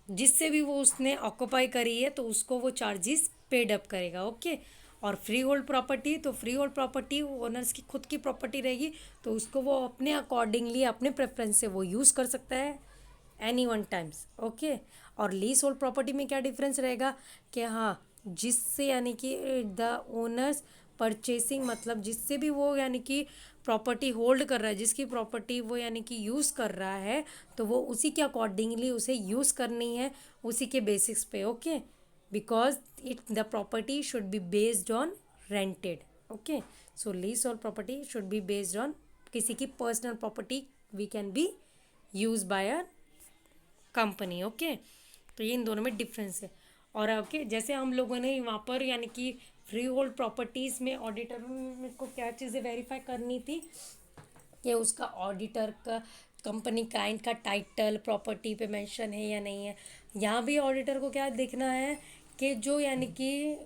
जिससे भी वो उसने ऑक्यूपाई करी है तो उसको वो चार्जेस पेड अप करेगा। ओके, और फ्री होल्ड प्रॉपर्टी, तो फ्री होल्ड प्रॉपर्टी ओनर्स की खुद की प्रॉपर्टी रहेगी तो उसको वो अपने अकॉर्डिंगली अपने प्रेफरेंस से वो यूज़ कर सकता है एनी वन टाइम्स। ओके, और लीज होल्ड प्रॉपर्टी में क्या डिफरेंस रहेगा कि हाँ जिससे यानी कि द ओनर्स परचेसिंग मतलब जिससे भी वो यानी कि प्रॉपर्टी होल्ड कर रहा है, जिसकी प्रॉपर्टी वो यानी कि यूज़ कर रहा है तो वो उसी के अकॉर्डिंगली उसे यूज़ करनी है, उसी के बेसिक्स पे। Okay, because it the property should be based on rented. Okay, so lease और property should be based on किसी की personal property we can be use by a company. Okay, तो ये इन दोनों में डिफरेंस है। और ओके जैसे हम लोगों ने वहाँ पर यानी कि फ्री होल्ड प्रॉपर्टीज़ में ऑडिटर को क्या चीज़ें वेरीफाई करनी थी कि उसका ऑडिटर का कंपनी क्लाइंट का टाइटल प्रॉपर्टी पे मेंशन है या नहीं है। यहाँ भी ऑडिटर को क्या देखना है कि जो यानी कि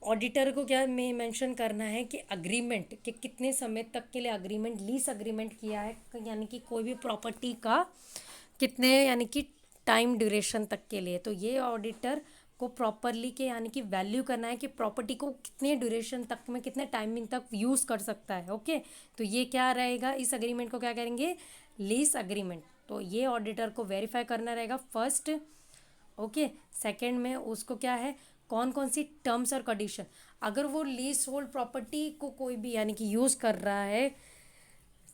ऑडिटर को क्या में मेंशन करना है कि अग्रीमेंट कि कितने समय तक के लिए अग्रीमेंट लीज अग्रीमेंट किया है, यानी कि कोई भी प्रॉपर्टी का कितने यानी कि टाइम ड्यूरेशन तक के लिए, तो ये ऑडिटर को प्रॉपरली के यानी कि वैल्यू करना है कि प्रॉपर्टी को कितने ड्यूरेशन तक में कितने टाइमिंग तक यूज़ कर सकता है। ओके, तो ये क्या रहेगा, इस अग्रीमेंट को क्या करेंगे, लीज अग्रीमेंट। तो ये ऑडिटर को वेरीफाई करना रहेगा फर्स्ट। ओके, सेकंड में उसको क्या है, कौन कौन सी टर्म्स और कंडीशन, अगर वो लीज होल्ड प्रॉपर्टी को कोई भी यानी कि यूज़ कर रहा है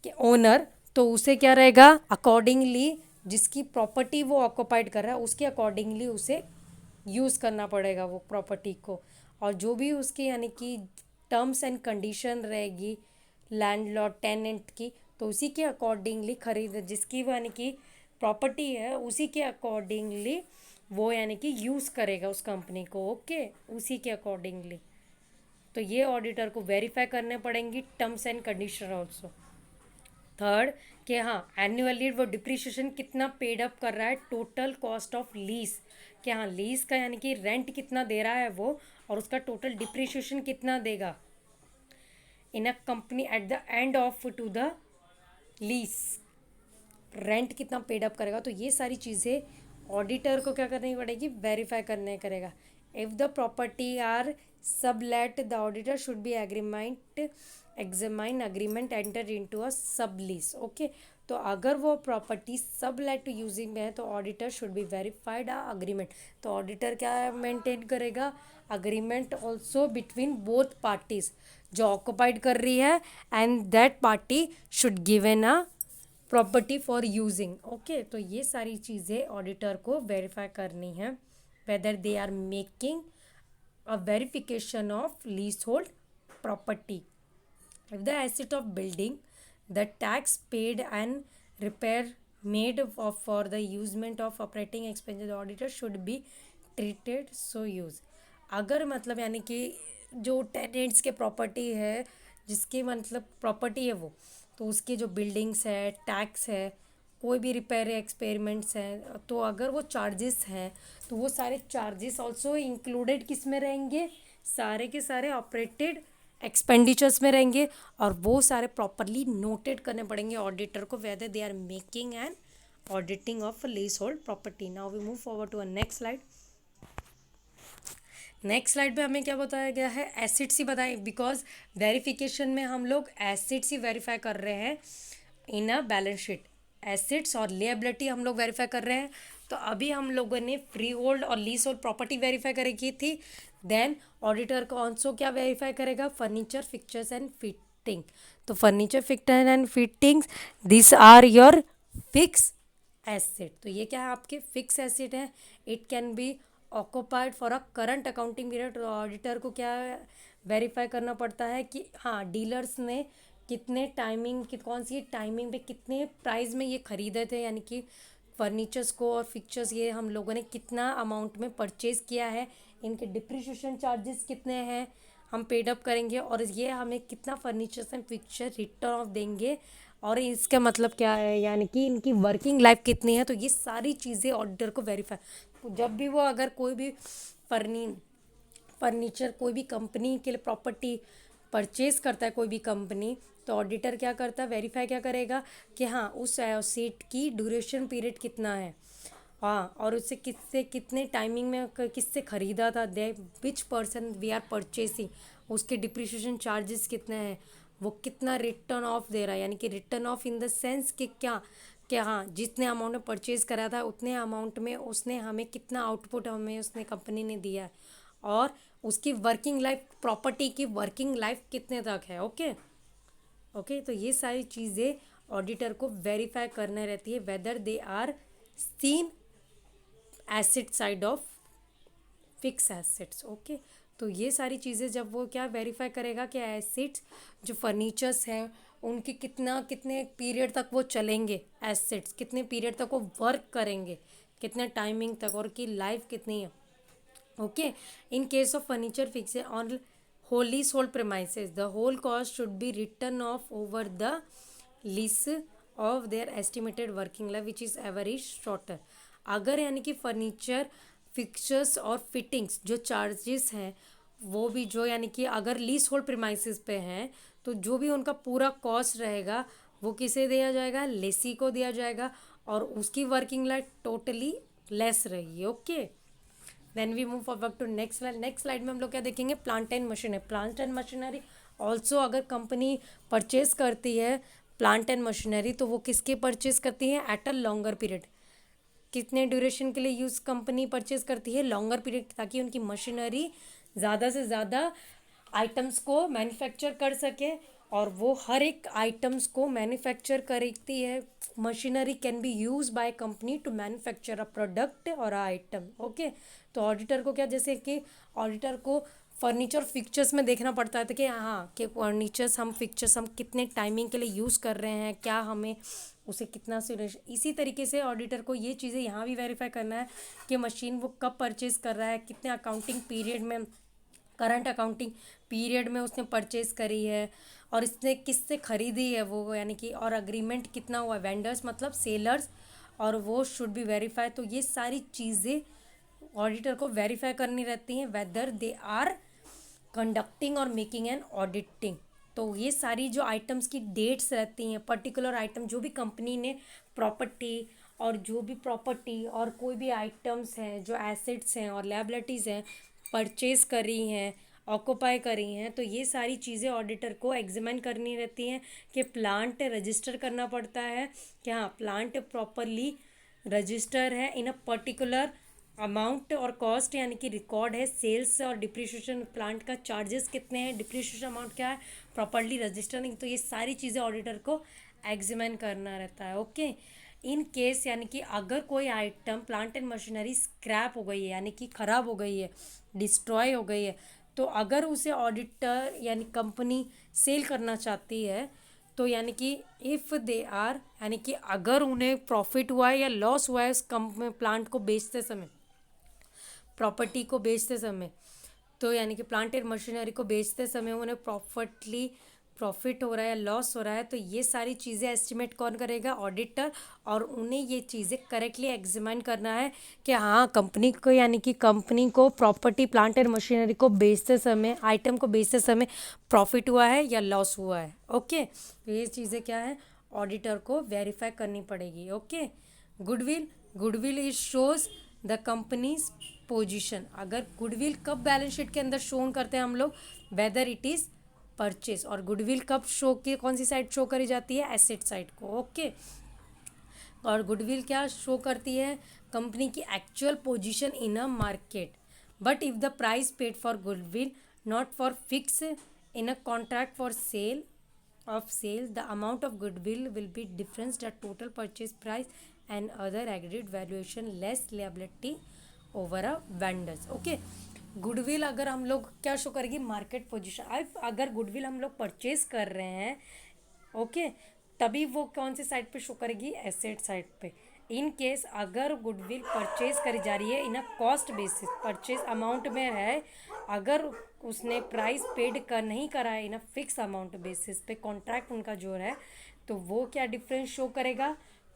कि ओनर, तो उसे क्या रहेगा अकॉर्डिंगली जिसकी प्रॉपर्टी वो ऑक्यूपाइड कर रहा है उसके अकॉर्डिंगली उसे यूज़ करना पड़ेगा वो प्रॉपर्टी को। और जो भी उसकी यानी कि टर्म्स एंड कंडीशन रहेगी लैंडलॉर्ड टेनेंट की, तो उसी के अकॉर्डिंगली खरीद जिसकी वो यानी कि प्रॉपर्टी है उसी के अकॉर्डिंगली वो यानी कि यूज़ करेगा उस कंपनी को। ओके, उसी के अकॉर्डिंगली, तो ये ऑडिटर को वेरीफाई करने पड़ेंगी terms and condition also. Third कि हाँ एनुअली वो डिप्रिशिएशन कितना पेड अप कर रहा है, टोटल कॉस्ट ऑफ लीज, कि हाँ लीज का यानी कि रेंट कितना दे रहा है वो और उसका टोटल डिप्रिशिएशन कितना देगा in a company at the end of to the lease, rent कितना पेड अप करेगा। तो ये सारी चीज़ें ऑडिटर को क्या करनी पड़ेगी, वेरीफाई करने करेगा। If the property are sublet the auditor should be agreement examine agreement enter into a sub lease. Okay, तो अगर वो प्रॉपर्टी सबलेट यूजिंग में है तो auditor should be verified a agreement. तो ऑडिटर क्या मेंटेन करेगा, agreement also between both parties जो ऑक्यूपाइड कर रही है and that party should given a property for using. Okay, तो ये सारी चीज़ें ऑडिटर को वेरीफाई करनी है whether they are making a verification of lease hold property. If the asset of building the tax paid and repair made for the usement of operating expenses auditor should be treated so use. अगर मतलब यानी कि जो tenants के property है, जिसकी मतलब property है वो, तो उसकी जो बिल्डिंग्स है, टैक्स है, कोई भी रिपेयर एक्सपेरिमेंट्स हैं, तो अगर वो चार्जेस हैं तो वो सारे चार्जेस ऑल्सो इंक्लूडेड किस में रहेंगे, सारे के सारे ऑपरेटेड एक्सपेंडिचर्स में रहेंगे, और वो सारे प्रॉपरली नोटेड करने पड़ेंगे ऑडिटर को whether they are making an auditing of lease hold property. Now we move forward to a next slide. Next slide पे हमें क्या बताया गया है, एसिड्स ही बताए, बिकॉज वेरिफिकेशन में हम लोग एसिड्स ही वेरीफाई कर रहे हैं इन अ बैलेंस शीट। एसिड्स और लिएबिलिटी हम लोग वेरीफाई कर रहे हैं। तो अभी हम लोगों ने फ्री होल्ड और लीज होल्ड प्रॉपर्टी वेरीफाई करेगी थी। देन ऑडिटर को ऑल्सो क्या वेरीफाई करेगा, फर्नीचर फिक्चर्स एंड फिटिंग। तो furniture fixture and fittings this are your fix asset. तो ये क्या है, आपके फिक्स एसेट है। It can be occupied for a current accounting period. Auditor को क्या वेरीफाई करना पड़ता है कि हाँ, डीलर्स ने कितने टाइमिंग कि कौन सी टाइमिंग पे कितने प्राइस में ये खरीदे थे, यानी कि फर्नीचर्स को और फिक्चर्स ये हम लोगों ने कितना अमाउंट में परचेज़ किया है, इनके डिप्रिसिएशन चार्जेस कितने हैं हम पेड अप करेंगे, और ये हमें कितना furnitures and fixture return of देंगे, और इसका मतलब क्या है, यानी कि इनकी वर्किंग लाइफ कितनी है। तो ये सारी चीज़ें ऑडिटर को वेरीफाई, जब भी वो अगर कोई भी फर्नी फर्नीचर कोई भी कंपनी के लिए प्रॉपर्टी परचेज करता है, कोई भी कंपनी, तो ऑडिटर क्या करता है, वेरीफाई क्या करेगा कि हाँ, उस एसेट की ड्यूरेशन पीरियड कितना है, हाँ, और उससे किससे कितने टाइमिंग में किससे ख़रीदा था, they which person we are purchasing, उसके डिप्रिसिएशन चार्जेस कितने हैं, वो कितना रिटर्न ऑफ दे रहा है, यानी कि return of in the sense कि क्या हाँ, जितने अमाउंट में परचेज करा था उतने अमाउंट में उसने हमें कितना आउटपुट हमें उसने कंपनी ने दिया है, और उसकी वर्किंग लाइफ, प्रॉपर्टी की वर्किंग लाइफ कितने तक है। ओके ओके, तो ये सारी चीज़ें ऑडिटर को वेरीफाई करना रहती है whether they are seen asset side of fix assets. Okay, तो ये सारी चीज़ें जब वो क्या वेरीफाई करेगा कि एसेट्स जो फर्नीचर्स हैं उनकी कितने पीरियड तक वो चलेंगे, एसेट्स कितने पीरियड तक वो वर्क करेंगे, कितने टाइमिंग तक, और की लाइफ कितनी है। Okay, in case of furniture fix on wholly sold premises, the whole cost should be written off over the lease of their estimated working life which is very shorter। अगर यानी कि furniture fixtures और fittings जो charges हैं वो भी जो यानी कि अगर लीज होल्ड प्रीमाइसेस पे हैं, तो जो भी उनका पूरा कॉस्ट रहेगा वो किसे दिया जाएगा, लेसी को दिया जाएगा, और उसकी वर्किंग लाइफ टोटली लेस रहेगी। Okay, then we move forward to next slide. Next slide में हम लोग क्या देखेंगे, plant and machinery. Plant and machinery also अगर कंपनी परचेज करती है प्लांट एंड मशीनरी, तो वो किसके परचेज करती है, एट अ लॉन्गर पीरियड। कितने ड्यूरेशन के लिए यूज़ कंपनी परचेज करती है, लॉन्गर पीरियड, ताकि उनकी मशीनरी ज़्यादा से ज़्यादा आइटम्स को मैन्युफैक्चर कर सके, और वो हर एक आइटम्स को मैन्युफैक्चर करती है। Machinery can be use by company to manufacture a product और अ आइटम। ओके, तो ऑडिटर को क्या, जैसे कि ऑडिटर को फर्नीचर फिक्चर्स में देखना पड़ता था कि हाँ, कि फर्नीचर्स हम फिक्चर्स हम कितने टाइमिंग के लिए यूज़ कर रहे हैं, क्या हमें उसे कितना सुरेश। इसी तरीके से ऑडिटर को ये चीज़ें यहाँ भी वेरीफाई करना है कि मशीन वो कब परचेज कर रहा है, कितने अकाउंटिंग पीरियड में, करंट अकाउंटिंग पीरियड में उसने परचेज करी है, और इसने किससे खरीदी है वो, यानी कि और अग्रीमेंट कितना हुआ, वेंडर्स मतलब सेलर्स, और वो शुड बी वेरीफाई। तो ये सारी चीज़ें ऑडिटर को वेरीफाई करनी रहती हैं वेदर दे आर कंडक्टिंग और मेकिंग एन ऑडिटिंग। तो ये सारी जो आइटम्स की डेट्स रहती हैं, पर्टिकुलर आइटम जो भी कंपनी ने प्रॉपर्टी, और जो भी प्रॉपर्टी और कोई भी आइटम्स हैं जो एसेट्स हैं और लायबिलिटीज़ हैं परचेज करी हैं, ऑक्यूपाई करी हैं, तो ये सारी चीज़ें ऑडिटर को एग्जामिन करनी रहती हैं कि प्लांट रजिस्टर करना पड़ता है कि हाँ, प्लांट प्रॉपरली रजिस्टर है इन अ पर्टिकुलर अमाउंट और कॉस्ट, यानी कि रिकॉर्ड है, सेल्स और डिप्रिसिएशन प्लांट का चार्जेस कितने हैं, डिप्रिसिएशन अमाउंट क्या है, प्रॉपरली रजिस्टर नहीं। तो ये सारी चीज़ें ऑडिटर को एग्जामिन करना रहता है। ओके, इन केस यानी कि अगर कोई item plant and machinery scrap हो गई है, यानी कि ख़राब हो गई है, डिस्ट्रॉय हो गई है, तो अगर उसे ऑडिटर यानी कंपनी सेल करना चाहती है, तो यानी कि इफ़ दे आर, यानी कि अगर उन्हें प्रॉफिट हुआ है या लॉस हुआ है उस कंपनी प्लांट को बेचते समय, प्रॉपर्टी को बेचते समय, तो यानी कि प्लांट एंड मशीनरी को बेचते समय उन्हें प्रॉफिट हो रहा है या लॉस हो रहा है, तो ये सारी चीज़ें एस्टिमेट कौन करेगा? ऑडिटर। और उन्हें ये चीज़ें करेक्टली एग्जामिन करना है कि हाँ कंपनी को, यानी कि कंपनी को प्रॉपर्टी प्लांट एंड मशीनरी को बेचते समय, आइटम को बेचते समय प्रॉफिट हुआ है या लॉस हुआ है। ओके, तो ये चीज़ें क्या है? ऑडिटर को वेरीफाई करनी पड़ेगी। Okay, goodwill, goodwill is shows the companies position. अगर गुडविल कब बैलेंस शीट के अंदर शो करते हैं हम लोग? Whether it is purchase. और गुडविल कब शो की, कौन सी साइड शो करी जाती है? एसेट साइड को। ओके, और गुडविल क्या शो करती है? कंपनी की actual position in a market. But if the price paid for goodwill not for fix in a contract for sale of sales, the amount of goodwill will be difference the total purchase price and other aggregate valuation less liability over a vendors. Okay, goodwill अगर हम लोग क्या show करेगी? Market position. अगर goodwill हम लोग purchase कर रहे हैं, ओके, तभी वो कौन से साइड पे शो करेगी? एसेट साइड पे। इन केस अगर गुडविल परचेज करी जा रही है in a cost basis, purchase amount में है, अगर उसने प्राइस पेड कर नहीं करा है in a fix amount basis पे, कॉन्ट्रैक्ट उनका जो है, तो वो क्या डिफरेंस शो करेगा?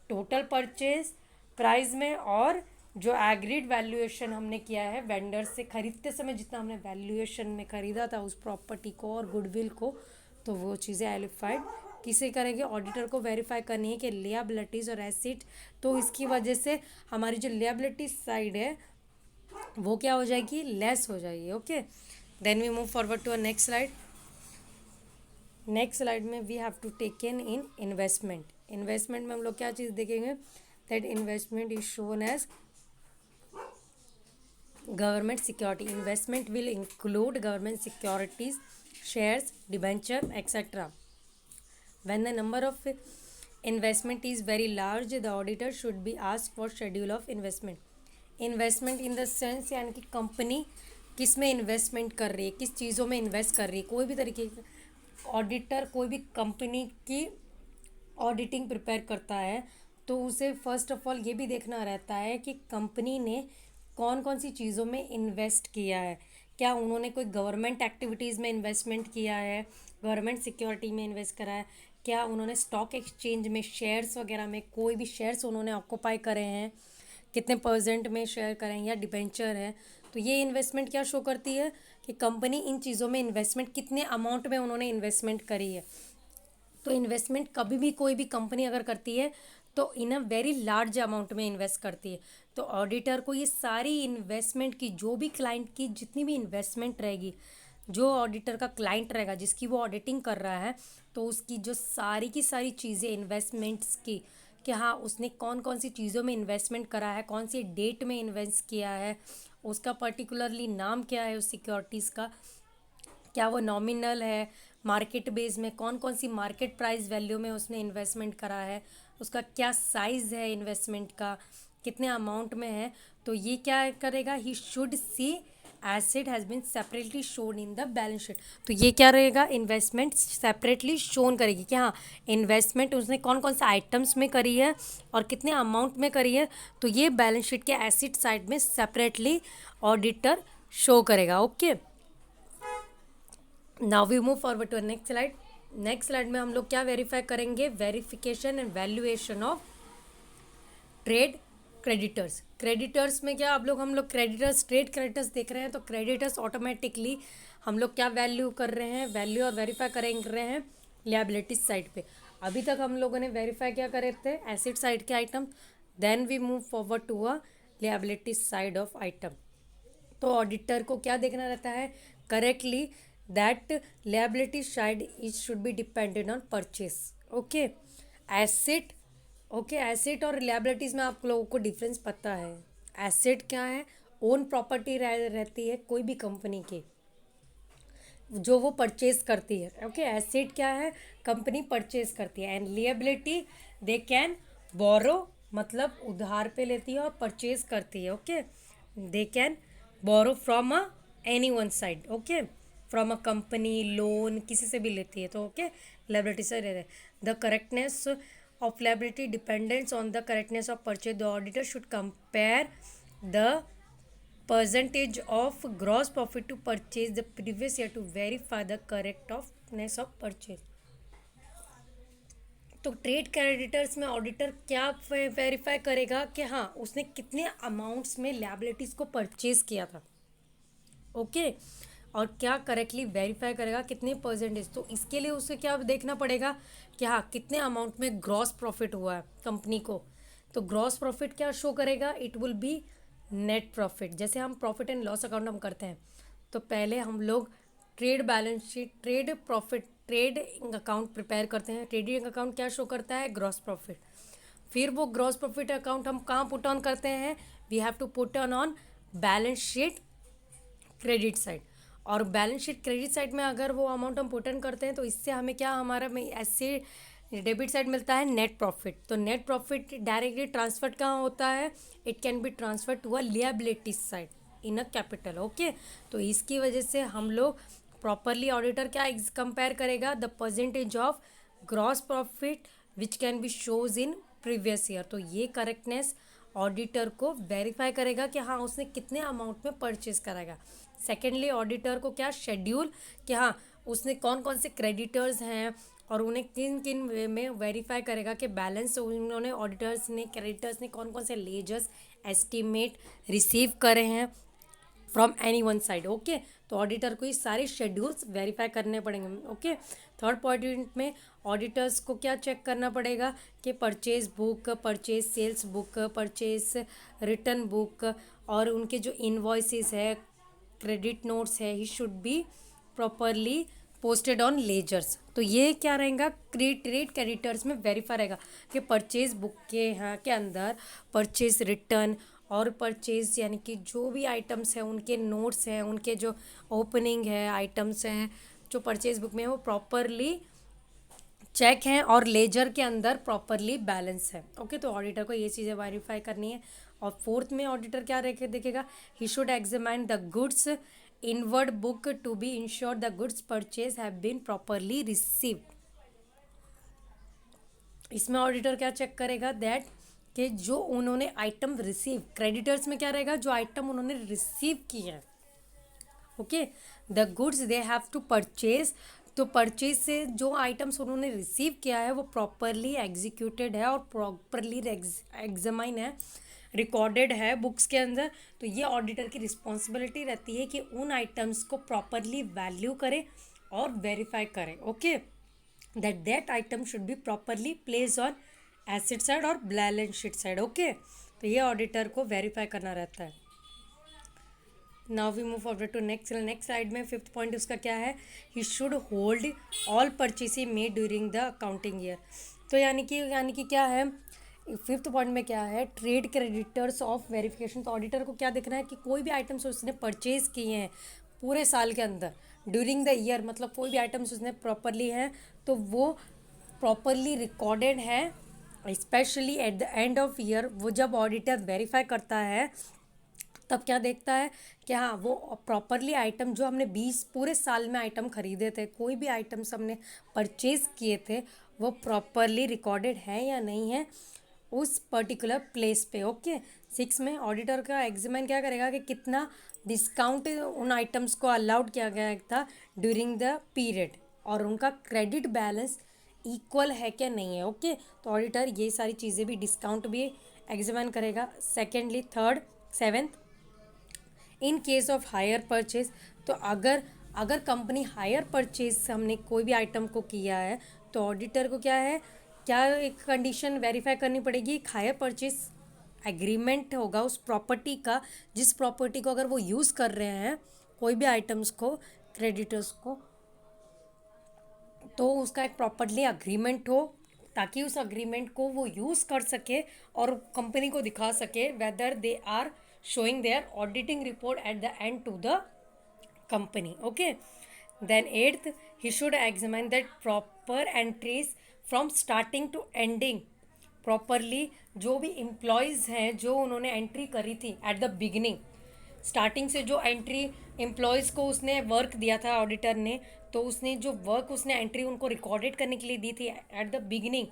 टोटल परचेज प्राइस में और जो एग्रीड वैल्यूएशन हमने किया है वेंडर से खरीदते समय, जितना हमने वैल्यूएशन में खरीदा था उस प्रॉपर्टी को और गुडविल को, तो वो चीज़ें एलिफाइड किसे करेंगे? ऑडिटर को वेरीफाई करनी है कि लियाबिलिटीज़ और एसेट, तो इसकी वजह से हमारी जो लियाबिलिटी साइड है वो क्या हो जाएगी? लेस हो जाएगी। Okay, then we move forward to a next slide. Next slide में we have to take in investment. Investment में हम लोग क्या चीज़ देखेंगे? That investment is shown as government security. Investment will include government securities, shares, debenture, etcetera. When the number of investment is very large, the auditor should be asked for schedule of investment. Investment in the sense यानी कि company किस में investment कर रही है, किस चीज़ों में इन्वेस्ट कर रही है, कोई भी तरीके की ऑडिटर कोई भी कंपनी की ऑडिटिंग प्रिपेयर करता है तो उसे फर्स्ट ऑफ ऑल ये भी देखना रहता है कि कंपनी ने कौन कौन सी चीज़ों में इन्वेस्ट किया है। क्या उन्होंने कोई गवर्नमेंट एक्टिविटीज़ में इन्वेस्टमेंट किया है, गवर्नमेंट सिक्योरिटी में इन्वेस्ट करा है, क्या उन्होंने स्टॉक एक्सचेंज में शेयर्स वगैरह में कोई भी शेयर्स उन्होंने ऑक्यूपाई करे हैं, कितने परसेंट में शेयर करें, या डिबेंचर है। तो ये इन्वेस्टमेंट क्या शो करती है कि कंपनी इन चीज़ों में इन्वेस्टमेंट कितने अमाउंट में उन्होंने इन्वेस्टमेंट करी है। तो इन्वेस्टमेंट कभी भी कोई भी कंपनी अगर करती है तो इन अ वेरी लार्ज अमाउंट में इन्वेस्ट करती है। तो ऑडिटर को ये सारी इन्वेस्टमेंट की, जो भी क्लाइंट की जितनी भी इन्वेस्टमेंट रहेगी, जो ऑडिटर का क्लाइंट रहेगा जिसकी वो ऑडिटिंग कर रहा है, तो उसकी जो सारी की सारी चीज़ें इन्वेस्टमेंट्स की, कि हाँ उसने कौन कौन सी चीज़ों में इन्वेस्टमेंट करा है, कौन सी डेट में इन्वेस्ट किया है, उसका पर्टिकुलरली नाम क्या है उस सिक्योरिटीज़ का, क्या वो नॉमिनल है, मार्केट बेस में कौन कौन सी मार्केट प्राइस वैल्यू में उसने इन्वेस्टमेंट करा है, उसका क्या साइज़ है इन्वेस्टमेंट का, कितने अमाउंट में है। तो ये क्या करेगा? He should see asset has been separately shown in the balance sheet. तो ये क्या रहेगा? इन्वेस्टमेंट सेपरेटली शोन करेगी कि हाँ इन्वेस्टमेंट उसने कौन कौन से आइटम्स में करी है और कितने अमाउंट में करी है, तो ये बैलेंस शीट के एसेट साइड में सेपरेटली ऑडिटर शो करेगा। Okay, now we move forward to next slide. Next slide में हम लोग क्या वेरीफाई करेंगे? Verification and valuation of trade creditors. Creditors में क्या हम लोग क्रेडिटर्स, ट्रेड क्रेडिटर्स देख रहे हैं, तो क्रेडिटर्स ऑटोमेटिकली हम लोग क्या वैल्यू कर रहे हैं? वैल्यू और वेरीफाई कर रहे हैं लिएबिलिटीज साइड पे। अभी तक हम लोगों ने वेरीफाई क्या करे थे? एसेट साइड के item. Then we move forward to a liabilities side of item. तो ऑडिटर को क्या देखना रहता है? Correctly that liability side it should be dependent on purchase. Okay, asset, okay, asset और liabilities में आप लोगों को डिफरेंस पता है। एसेट क्या है? ओन प्रॉपर्टी रहती है कोई भी कंपनी की जो वो परचेज करती है। ओके, एसेट क्या है? कंपनी परचेज करती है। And liability they can borrow, मतलब उधार पे लेती है और परचेज करती है। Okay, they can borrow from a any one side. Okay, from a company, loan, किसी से भी लेती है, तो ओके लिएबिलिटी से रहते हैं। The correctness of liability depends on the correctness of purchase. The auditor should compare the percentage of gross profit to purchase the previous year to verify the correctness of purchase. तो trade creditors में auditor क्या verify करेगा कि हाँ उसने कितने amounts में liabilities को परचेज किया था, ओके और क्या करेक्टली वेरीफाई करेगा कितने परसेंटेज। तो इसके लिए उसे क्या देखना पड़ेगा कि हाँ कितने अमाउंट में ग्रॉस प्रॉफिट हुआ है कंपनी को। तो ग्रॉस प्रॉफिट क्या शो करेगा, it will be net profit. जैसे हम प्रॉफिट एंड लॉस अकाउंट हम करते हैं तो पहले हम लोग trade balance sheet, trade profit, trading account prepare करते हैं। ट्रेडिंग अकाउंट क्या शो करता है, ग्रॉस प्रॉफिट। फिर वो ग्रॉस प्रॉफिट अकाउंट हम कहाँ पुट ऑन करते हैं, we have to put on balance sheet credit side. और बैलेंस शीट क्रेडिट साइड में अगर वो अमाउंट हम पुट ऑन करते हैं तो इससे हमें क्या, हमारा में ऐसे डेबिट साइड मिलता है नेट प्रॉफिट। तो नेट प्रॉफिट डायरेक्टली ट्रांसफर कहाँ होता है, it can be transfer to a liability side in a capital, okay. तो इसकी वजह से हम लोग प्रॉपरली ऑडिटर क्या कंपेयर करेगा, the percentage of gross profit which can be shows in previous year. तो ये करेक्टनेस ऑडिटर को वेरीफाई करेगा कि हाँ उसने कितने अमाउंट में परचेज करेगा। सेकेंडली ऑडिटर को क्या शेड्यूल कि हाँ उसने कौन कौन से क्रेडिटर्स हैं और उन्हें किन किन वे में वेरीफाई करेगा कि बैलेंस उन्होंने ऑडिटर्स ने, क्रेडिटर्स ने कौन कौन से लेजर्स एस्टीमेट रिसीव करे हैं from any one side, okay. तो ऑडिटर को ये सारे शेड्यूल्स वेरीफाई करने पड़ेंगे, ओके। थर्ड पॉइंट में ऑडिटर्स को क्या चेक करना पड़ेगा कि purchase book, purchase sales book, purchase return book और उनके जो इनवॉइसेस है, क्रेडिट नोट्स है, he should be properly posted on ledgers. तो ये क्या रहेगा, ट्रेड क्रेडिटर्स में वेरीफाई रहेगा कि परचेज बुक के यहाँ के अंदर परचेज रिटर्न और परचेज यानी कि जो भी आइटम्स हैं उनके नोट्स हैं, उनके जो ओपनिंग है आइटम्स हैं जो परचेज बुक में वो प्रॉपरली चेक हैं और लेजर के अंदर प्रॉपरली बैलेंस है, ओके। तो ऑडिटर को ये चीज़ें वेरीफाई करनी है। और फोर्थ में ऑडिटर क्या देखेगा, he should examine the goods inward book to be ensure the goods purchase have been properly received. इसमें ऑडिटर क्या चेक करेगा, दैट कि जो उन्होंने आइटम रिसीव, क्रेडिटर्स में क्या रहेगा, जो आइटम उन्होंने रिसीव किए हैं, okay, the goods they have to purchase. तो परचेज से जो आइटम्स उन्होंने रिसीव किया है वो प्रॉपरली एग्जीक्यूटेड है और प्रॉपरली एग्जामाइन है, रिकॉर्डेड है बुक्स के अंदर। तो ये ऑडिटर की रिस्पॉन्सिबिलिटी रहती है कि उन आइटम्स को प्रॉपरली वैल्यू करे और वेरीफाई करे, okay, that item should be properly place on asset side और बैलेंस शीट साइड, ओके। तो ये ऑडिटर को वेरीफाई करना रहता है। Now we move forward to next side में फिफ्थ पॉइंट उसका क्या है, he should hold all purchases made during the accounting year. तो यानी कि क्या है, फिफ्थ पॉइंट में क्या है, ट्रेड क्रेडिटर्स ऑफ वेरिफिकेशन। तो ऑडिटर को क्या देखना है कि कोई भी आइटम्स उसने परचेज किए हैं पूरे साल के अंदर ड्यूरिंग द ईयर, मतलब कोई भी आइटम्स उसने प्रॉपरली हैं तो वो प्रॉपरली रिकॉर्डेड है, specially eight the end of year. वो जब ऑडिटर वेरीफाई करता है तब क्या देखता है कि हाँ वो प्रॉपरली आइटम जो हमने 20 पूरे साल में आइटम खरीदे थे, कोई भी आइटम्स हमने परचेज किए थे वो प्रॉपरली रिकॉर्डेड है या नहीं है उस पर्टिकुलर प्लेस पे, ओके। 6 में ऑडिटर का एग्जामिन क्या करेगा कि कितना डिस्काउंट उन आइटम्स को अलाउड किया गया था ड्यूरिंग द पीरियड और उनका क्रेडिट बैलेंस इक्वल है क्या नहीं है, ओके। तो ऑडिटर ये सारी चीज़ें भी, डिस्काउंट भी एग्जामिन करेगा। Secondly third seventh, in case of hire purchase. तो अगर कंपनी हायर परचेज हमने कोई भी आइटम को किया है तो ऑडिटर को क्या है, क्या एक कंडीशन वेरीफाई करनी पड़ेगी, हायर परचेज एग्रीमेंट होगा उस प्रॉपर्टी का, जिस प्रॉपर्टी को अगर वो यूज़ कर रहे हैं कोई भी आइटम्स को, क्रेडिटर्स को, तो उसका एक प्रॉपरली अग्रीमेंट हो ताकि उस अग्रीमेंट को वो यूज़ कर सके और कंपनी को दिखा सके whether they are showing their auditing report at the end to the company, okay. Then eighth, he should examine that proper entries from starting to ending properly। जो भी एम्प्लॉयज़ हैं जो उन्होंने एंट्री करी थी एट द बिगिनिंग स्टार्टिंग से जो entry employees को उसने वर्क दिया था ऑडिटर ने, तो उसने जो वर्क उसने एंट्री उनको रिकॉर्डेड करने के लिए दी थी एट द बिगिनिंग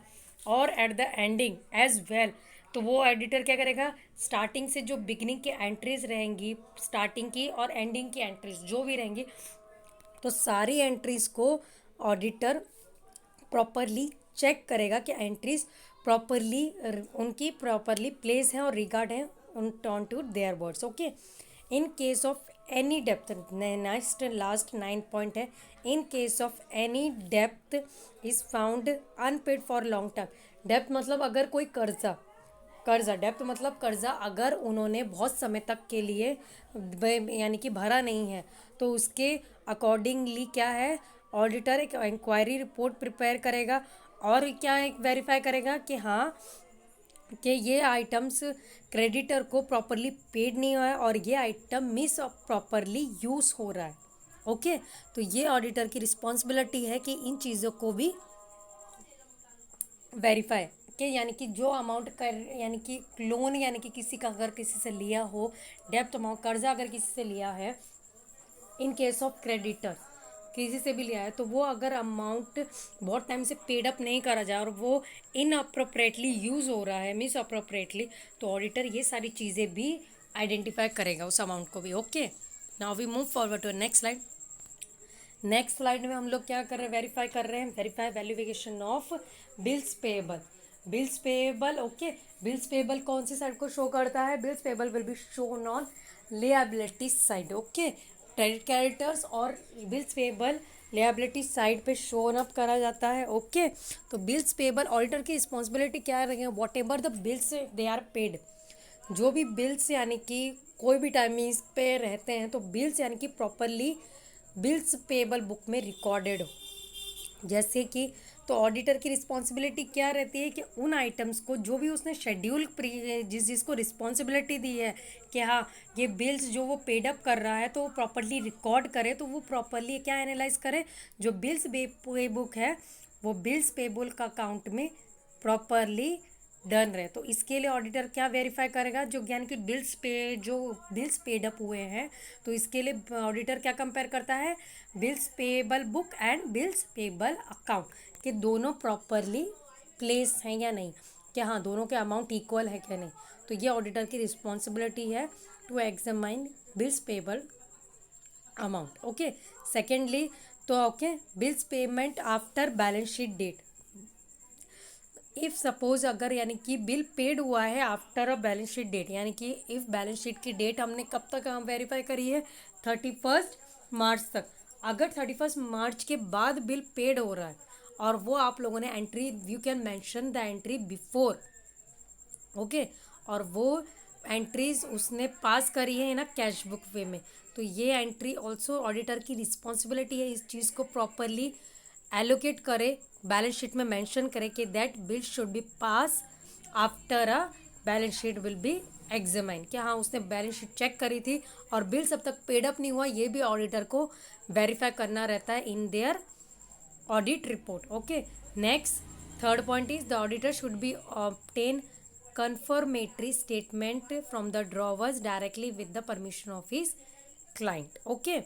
और at the ending as well, तो वो एडिटर क्या करेगा, स्टार्टिंग से जो बिगिनिंग की एंट्रीज रहेंगी, स्टार्टिंग की और एंडिंग की एंट्रीज जो भी रहेंगी, तो सारी एंट्रीज को ऑडिटर प्रॉपरली चेक करेगा कि एंट्रीज प्रॉपरली उनकी प्रॉपरली प्लेस हैं और रिगार्ड हैं on to their words. Okay, in case of any depth, next last 9 point है, in case of any depth is found unpaid for long term. Depth मतलब अगर कोई कर्जा, कर्जा डेप्थ मतलब कर्जा अगर उन्होंने बहुत समय तक के लिए यानी कि भरा नहीं है, तो उसके अकॉर्डिंगली क्या है, ऑडिटर एक इंक्वायरी रिपोर्ट प्रिपेयर करेगा और क्या एक वेरीफाई करेगा कि हाँ कि ये आइटम्स क्रेडिटर को प्रॉपरली पेड नहीं हुआ है और ये आइटम मिस प्रॉपरली यूज़ हो रहा है। ओके, तो ये ऑडिटर की रिस्पॉन्सिबिलिटी है कि इन चीज़ों को भी वेरीफाई कि यानी कि जो अमाउंट कर यानी कि लोन यानी कि किसी का अगर किसी से लिया हो, डेप्थ अमाउंट कर्जा अगर किसी से लिया है, इन केस ऑफ क्रेडिटर किसी से भी लिया है, तो वो अगर अमाउंट बहुत टाइम से पेड अप नहीं करा जाए और वो इन अप्रोप्रिएटली यूज़ हो रहा है, मिस अप्रोप्रिएटली, तो ऑडिटर ये सारी चीज़ें भी आइडेंटिफाई करेगा उस अमाउंट को भी। Okay, now we move forward to next slide. Next slide में हम लोग क्या कर रहे हैं, वेरीफाई कर रहे हैं, verify valuation of bills payable. Bills payable, okay, bills payable कौन सी साइड को शो करता है, bills payable will be shown on liability side. Okay, credit creditors और बिल्स पेएबल लिएबिलिटी साइड पे शोन अप करा जाता है। ओके, तो बिल्स पेएबल ऑडिटर की रिस्पॉन्सिबिलिटी क्या रहेगी, whatever the bills they are paid, जो भी बिल्स यानी कि कोई भी टाइमिंग पे रहते हैं, तो बिल्स यानी कि प्रॉपरली बिल्स पेएबल बुक में रिकॉर्डेड हो। जैसे कि तो ऑडिटर की रिस्पॉन्सिबिलिटी क्या रहती है कि उन आइटम्स को जो भी उसने शेड्यूल जिसको रिस्पॉन्सिबिलिटी दी है कि हाँ ये बिल्स जो वो पेड अप कर रहा है तो वो प्रॉपरली रिकॉर्ड करे, तो वो प्रॉपरली क्या एनालाइज करे, जो बिल्स पे बुक है वो बिल्स पेबल का अकाउंट में प्रॉपरली डन रहे। तो इसके लिए ऑडिटर क्या वेरीफाई करेगा, जो यानी कि जो बिल्स पेड अप हुए हैं, तो इसके लिए ऑडिटर क्या कंपेयर करता है, bills payable book and bills payable account, कि दोनों प्रॉपरली प्लेस हैं या नहीं, कि हाँ दोनों के अमाउंट इक्वल है क्या नहीं। तो ये ऑडिटर की रिस्पॉन्सिबिलिटी है to examine bills payable amount. Okay, secondly तो okay, bills payment after balance sheet date. If suppose अगर यानी कि बिल पेड हुआ है after a balance sheet date, यानी कि इफ़ बैलेंस शीट की डेट हमने कब तक हम वेरीफाई करी है, 31 मार्च तक। अगर 31 मार्च के बाद बिल पेड हो रहा है और वो आप लोगों ने entry, you can mention the entry before, okay, और वो एंट्रीज उसने पास करी है ना कैश बुक वे में, तो ये एंट्री ऑल्सो ऑडिटर की रिस्पॉन्सिबिलिटी है इस चीज़ को प्रॉपरली एलोकेट करे, बैलेंस शीट में मेंशन करे कि that bill should be pass after a balance sheet will be examine, कि हाँ उसने बैलेंस शीट चेक करी थी और बिल सब तक पेड अप नहीं हुआ, ये भी ऑडिटर को वेरीफाई करना रहता है in their audit report. Okay, next third point is the auditor should B obtain confirmatory statement from the drawers directly with the permission of his client। Okay,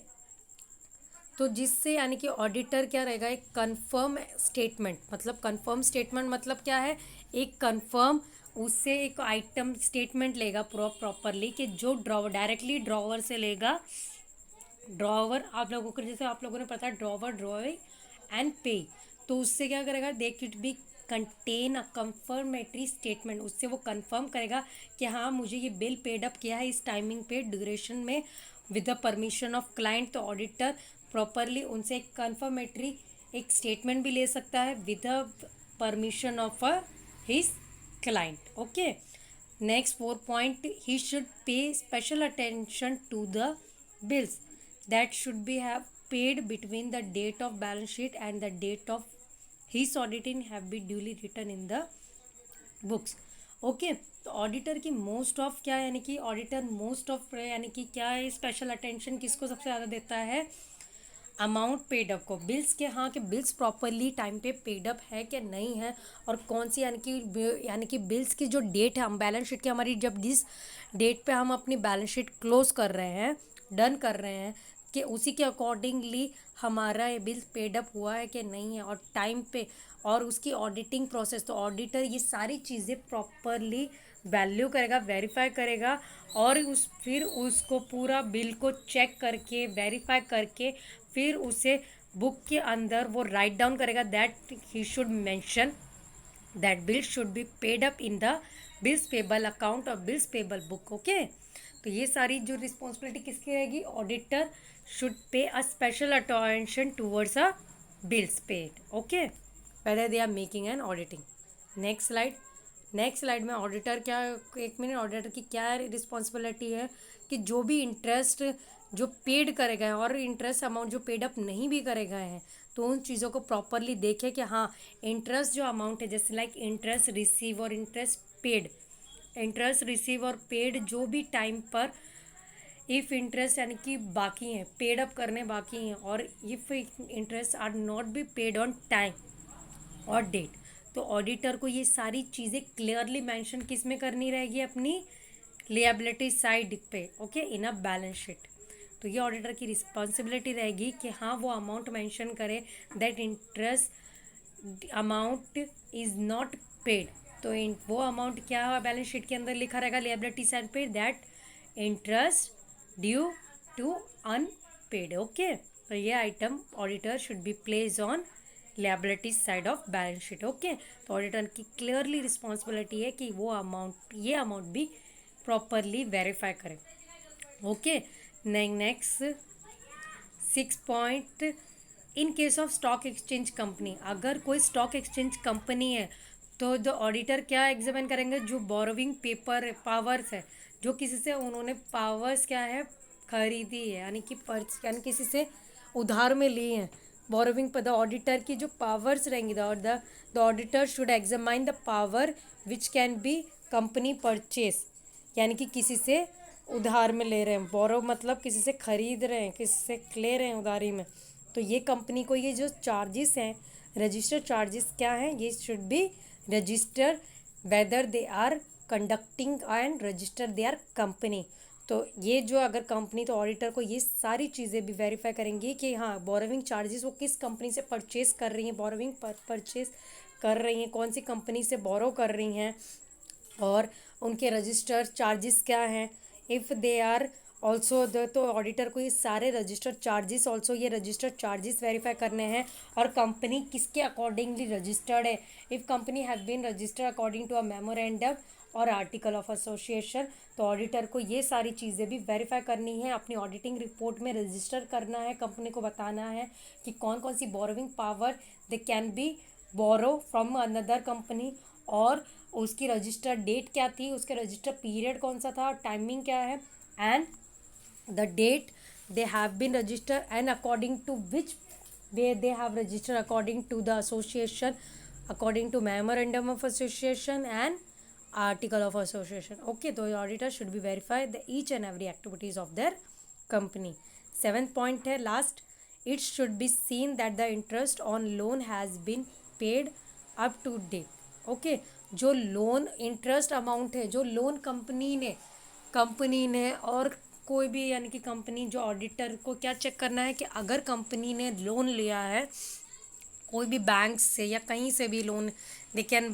तो जिससे यानी कि ऑडिटर क्या रहेगा, एक कंफर्म स्टेटमेंट, मतलब कंफर्म स्टेटमेंट मतलब क्या है, एक कंफर्म उससे एक आइटम स्टेटमेंट लेगा प्रॉपरली, कि जो ड्रॉवर डायरेक्टली ड्रॉवर से लेगा। ड्रॉवर आप लोगों को, जैसे आप लोगों ने पता है ड्रॉवर ड्रॉइंग एंड पे, तो उससे क्या करेगा, they could be contain a confirmatory statement, उससे वो कंफर्म करेगा कि हाँ मुझे ये बिल पेड अप किया है इस टाइमिंग पे ड्यूरेशन में with the permission of client. तो ऑडिटर प्रॉपरली उनसे एक कंफर्मेटरी एक स्टेटमेंट भी ले सकता है with the permission of his client. Okay, next 4 point, he should pay special attention to the bills that should be have paid between the date of balance sheet and the date of his auditing have been duly written in the books। Okay, तो auditor की most of क्या यानी कि auditor most of यानी कि क्या है, special attention किसको सबसे ज़्यादा देता है, अमाउंट पेड अप को बिल्स के, हाँ कि बिल्स प्रॉपरली टाइम पे पेड अप है कि नहीं है, और कौन सी यानी कि बिल्स की जो डेट है, हम बैलेंस शीट की हमारी जब जिस डेट पे हम अपनी बैलेंस शीट क्लोज कर रहे हैं, डन कर रहे हैं, कि उसी के अकॉर्डिंगली हमारा ये बिल पेड अप हुआ है कि नहीं है और टाइम पे, और उसकी ऑडिटिंग प्रोसेस, तो ऑडिटर ये सारी चीज़ें प्रॉपरली वैल्यू करेगा, वेरीफाई करेगा, और फिर उसको पूरा बिल को चेक करके वेरीफाई करके फिर उसे बुक के अंदर वो राइट डाउन करेगा that he should mention that bill should be paid up in the bills payable account और बिल्स पेबल बुक। ओके, तो ये सारी जो रिस्पॉन्सिबिलिटी किसकी रहेगी, auditor should pay a special attention towards a bills paid. Okay, whether they are making an auditing। Next slide में auditor क्या, एक मिनट, ऑडिटर की क्या रिस्पॉन्सिबिलिटी है कि जो भी इंटरेस्ट जो पेड करे गए हैं और इंटरेस्ट अमाउंट जो पेड अप नहीं भी करे गए हैं, तो उन चीज़ों को प्रॉपरली देखें कि हाँ इंटरेस्ट जो अमाउंट है, जैसे लाइक इंटरेस्ट रिसीव और इंटरेस्ट रिसीव और पेड जो भी टाइम पर, इफ़ इंटरेस्ट यानी कि बाकी हैं, पेड अप करने बाकी हैं, और if interest are not be paid on time और डेट, तो ऑडिटर को ये सारी चीज़ें क्लियरली मेंशन किस में करनी रहेगी, अपनी लिएबिलिटी साइड पे। Okay, in a balance sheet. तो ये ऑडिटर की रिस्पॉन्सिबिलिटी रहेगी कि हाँ वो अमाउंट मेंशन करे that interest amount is not paid, तो वो अमाउंट क्या बैलेंस शीट के अंदर लिखा रहेगा लिएबिलिटी साइड पे, that interest due to unpaid. Okay, तो ये item auditor should be place on liability side of balance sheet. Okay, तो ऑडिटर की क्लियरली रिस्पॉन्सिबिलिटी है कि वो ये अमाउंट भी प्रॉपरली वेरीफाई करें। Okay, next 6 point, in case of stock exchange company, अगर कोई स्टॉक एक्सचेंज कंपनी है तो द ऑडिटर क्या एग्जामिन करेंगे, जो बोरोविंग पेपर पावर्स है, जो किसी से उन्होंने पावर्स क्या है खरीदी है, यानी किसी से उधार में ली हैं, बोरोविंग पर द ऑडिटर की जो पावर्स रहेंगी, the auditor should examine the power which can B company purchase, यानी कि किसी से उधार में ले रहे हैं, बोरो मतलब किसी से खरीद रहे हैं, किसी से ले रहे हैं उधारी में, तो ये कंपनी को ये जो चार्जेस हैं, रजिस्टर चार्जेस क्या हैं, ये should be register whether they are conducting and register they are company. तो ये जो अगर कंपनी, तो ऑडिटर को ये सारी चीज़ें भी वेरीफाई करेंगी कि हाँ बोरोविंग चार्जेस वो किस कंपनी से परचेस कर रही हैं, बोरोविंग परचेस कर रही हैं, कौन सी कंपनी से बोरो कर रही हैं, और उनके रजिस्टर चार्जेस क्या हैं, if they are also the, तो ऑडिटर को ये सारे रजिस्टर चार्जेस ऑल्सो ये रजिस्टर चार्जेस वेरीफाई करने हैं, और कंपनी किसके अकॉर्डिंगली रजिस्टर्ड है, if company have been registered according to a memorandum और आर्टिकल ऑफ एसोसिएशन, तो ऑडिटर को ये सारी चीज़ें भी वेरीफाई करनी है, अपनी ऑडिटिंग रिपोर्ट में रजिस्टर करना है, कंपनी को बताना है कि कौन कौन सी borrowing power they can be borrow from another company, और उसकी रजिस्टर डेट क्या थी, उसके रजिस्टर पीरियड कौन सा था, टाइमिंग क्या है, and the date they have been register and according to which way they have register according to the association, according to memorandum of association and article of association। okay, तो auditor should be verify the each and every activities of their company। 7th point है last, it should be seen that the interest on loan has been paid up to date। okay, जो loan interest amount है, जो loan company ने और कोई भी यानी कि कंपनी, जो ऑडिटर को क्या चेक करना है कि अगर कंपनी ने लोन लिया है कोई भी बैंक से या कहीं से भी loan, they can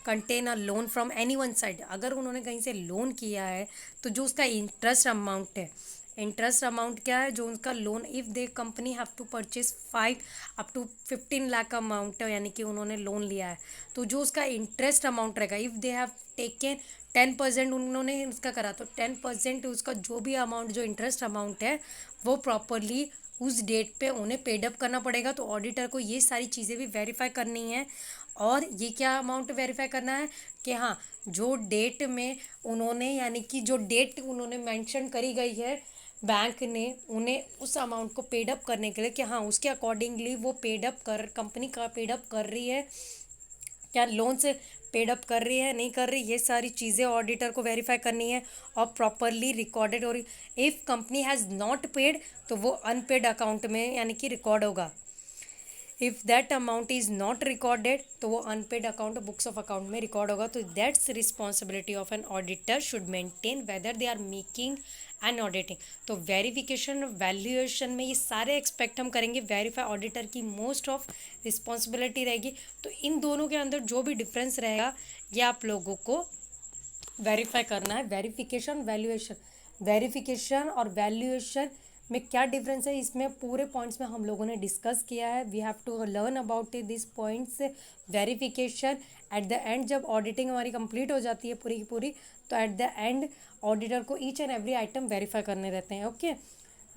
contain a loan from any one side, अगर उन्होंने कहीं से लोन किया है तो जो उसका इंटरेस्ट अमाउंट क्या है, जो उनका loan, if they company have to purchase 5 up to 15 lakh amount है, यानी कि उन्होंने लोन लिया है, तो जो उसका इंटरेस्ट अमाउंट रहेगा, इफ़ दे हैव टेकन 10% उन्होंने उसका करा, तो 10% उसका जो भी अमाउंट, जो इंटरेस्ट अमाउंट है वो प्रॉपरली उस डेट पे उन्हें पेड अप करना पड़ेगा। तो ऑडिटर को ये सारी चीज़ें भी वेरीफाई करनी है, और ये क्या अमाउंट वेरीफाई करना है कि हाँ जो डेट में उन्होंने, यानी कि जो डेट उन्होंने मेंशन करी गई है बैंक ने उन्हें उस अमाउंट को पेड अप करने के लिए, कि हाँ उसके अकॉर्डिंगली वो कंपनी का पेड अप कर रही है, क्या लोन से पेड अप कर रही है नहीं कर रही, ये सारी चीज़ें ऑडिटर को वेरीफाई करनी है और प्रॉपरली रिकॉर्डेड। और if company has not paid तो वो अनपेड अकाउंट में यानी कि रिकॉर्ड होगा। If that amount is not recorded तो वो unpaid account books of account में रिकॉर्ड होगा। तो that's responsibility of an auditor should maintain whether they are making and auditing. तो वेरिफिकेशन वैल्यूएशन में ये सारे एक्सपेक्ट हम करेंगे। वेरीफाई ऑडिटर की मोस्ट ऑफ रिस्पॉन्सिबिलिटी रहेगी। तो इन दोनों के अंदर जो भी डिफरेंस रहेगा ये आप लोगों को वेरीफाई करना है। वेरिफिकेशन वैल्यूएशन, वेरिफिकेशन और वैल्यूएशन में क्या डिफरेंस है, इसमें पूरे पॉइंट्स में हम लोगों ने डिस्कस किया है। We have to learn about this points. Verification at the end, जब ऑडिटिंग हमारी कंप्लीट हो जाती है पूरी की पूरी, तो एट द एंड ऑडिटर को each and every item verify करने रहते हैं। ओके,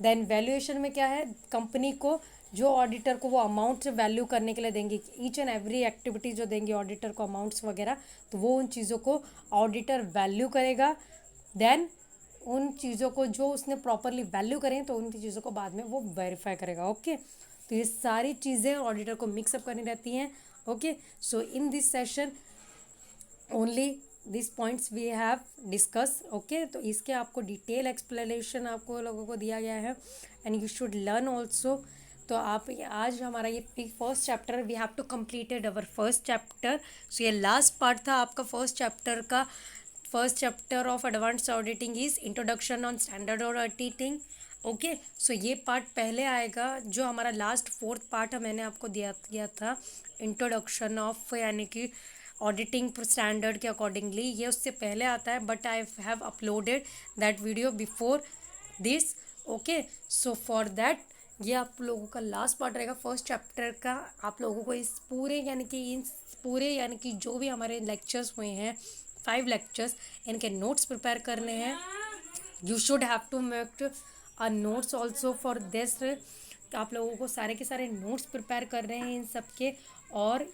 देन वैल्यूएशन में क्या है, कंपनी को जो ऑडिटर को वो अमाउंट वैल्यू करने के लिए देंगे, ईच एंड एवरी एक्टिविटी जो देंगे ऑडिटर को अमाउंट्स वगैरह, तो वो उन चीज़ों को ऑडिटर वैल्यू करेगा। देन उन चीज़ों को जो उसने प्रॉपरली वैल्यू करें तो उन चीज़ों को बाद में वो वेरीफाई करेगा। ओके, तो ये सारी चीज़ें ऑडिटर को मिक्सअप करनी रहती हैं। Okay, so in this session only this points we have discuss. Okay, तो इसके आपको डिटेल एक्सप्लेनेशन आपको लोगों को दिया गया है and you should learn also. तो आप आज हमारा ये first chapter, we have to completed our first chapter. So ये लास्ट पार्ट था आपका फर्स्ट चैप्टर का। First chapter of advanced auditing is introduction on standard auditing. Okay, so ये पार्ट पहले आएगा। जो हमारा लास्ट फोर्थ पार्ट है मैंने आपको दिया था इंट्रोडक्शन ऑफ यानी कि ऑडिटिंग स्टैंडर्ड के अकॉर्डिंगली, ये उससे पहले आता है, but I have uploaded that video before this. Okay, so for that ये आप लोगों का लास्ट पार्ट रहेगा फर्स्ट चैप्टर का। आप लोगों को इस पूरे यानी कि जो भी हमारे लेक्चर्स हुए हैं 5 लेक्चर्स, इनके नोट्स प्रिपेयर करने हैं। You should have to make a notes also for this. आप लोगों को सारे के सारे नोट्स प्रिपेयर कर रहे हैं इन सब के, और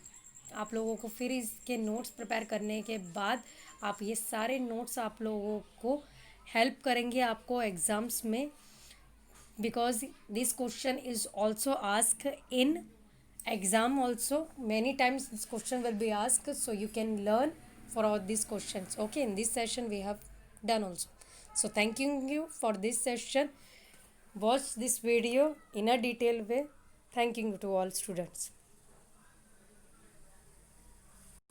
आप लोगों को फिर इसके नोट्स प्रिपेयर करने के बाद आप ये सारे नोट्स आप लोगों को हेल्प करेंगे आपको एग्ज़ाम्स में, because this question is also asked in exam also. Many times this question will be asked, so you can learn for all these questions. Okay, in this session we have done also. So thanking you for this session. Watch this video in a detailed way. Thanking you to all students.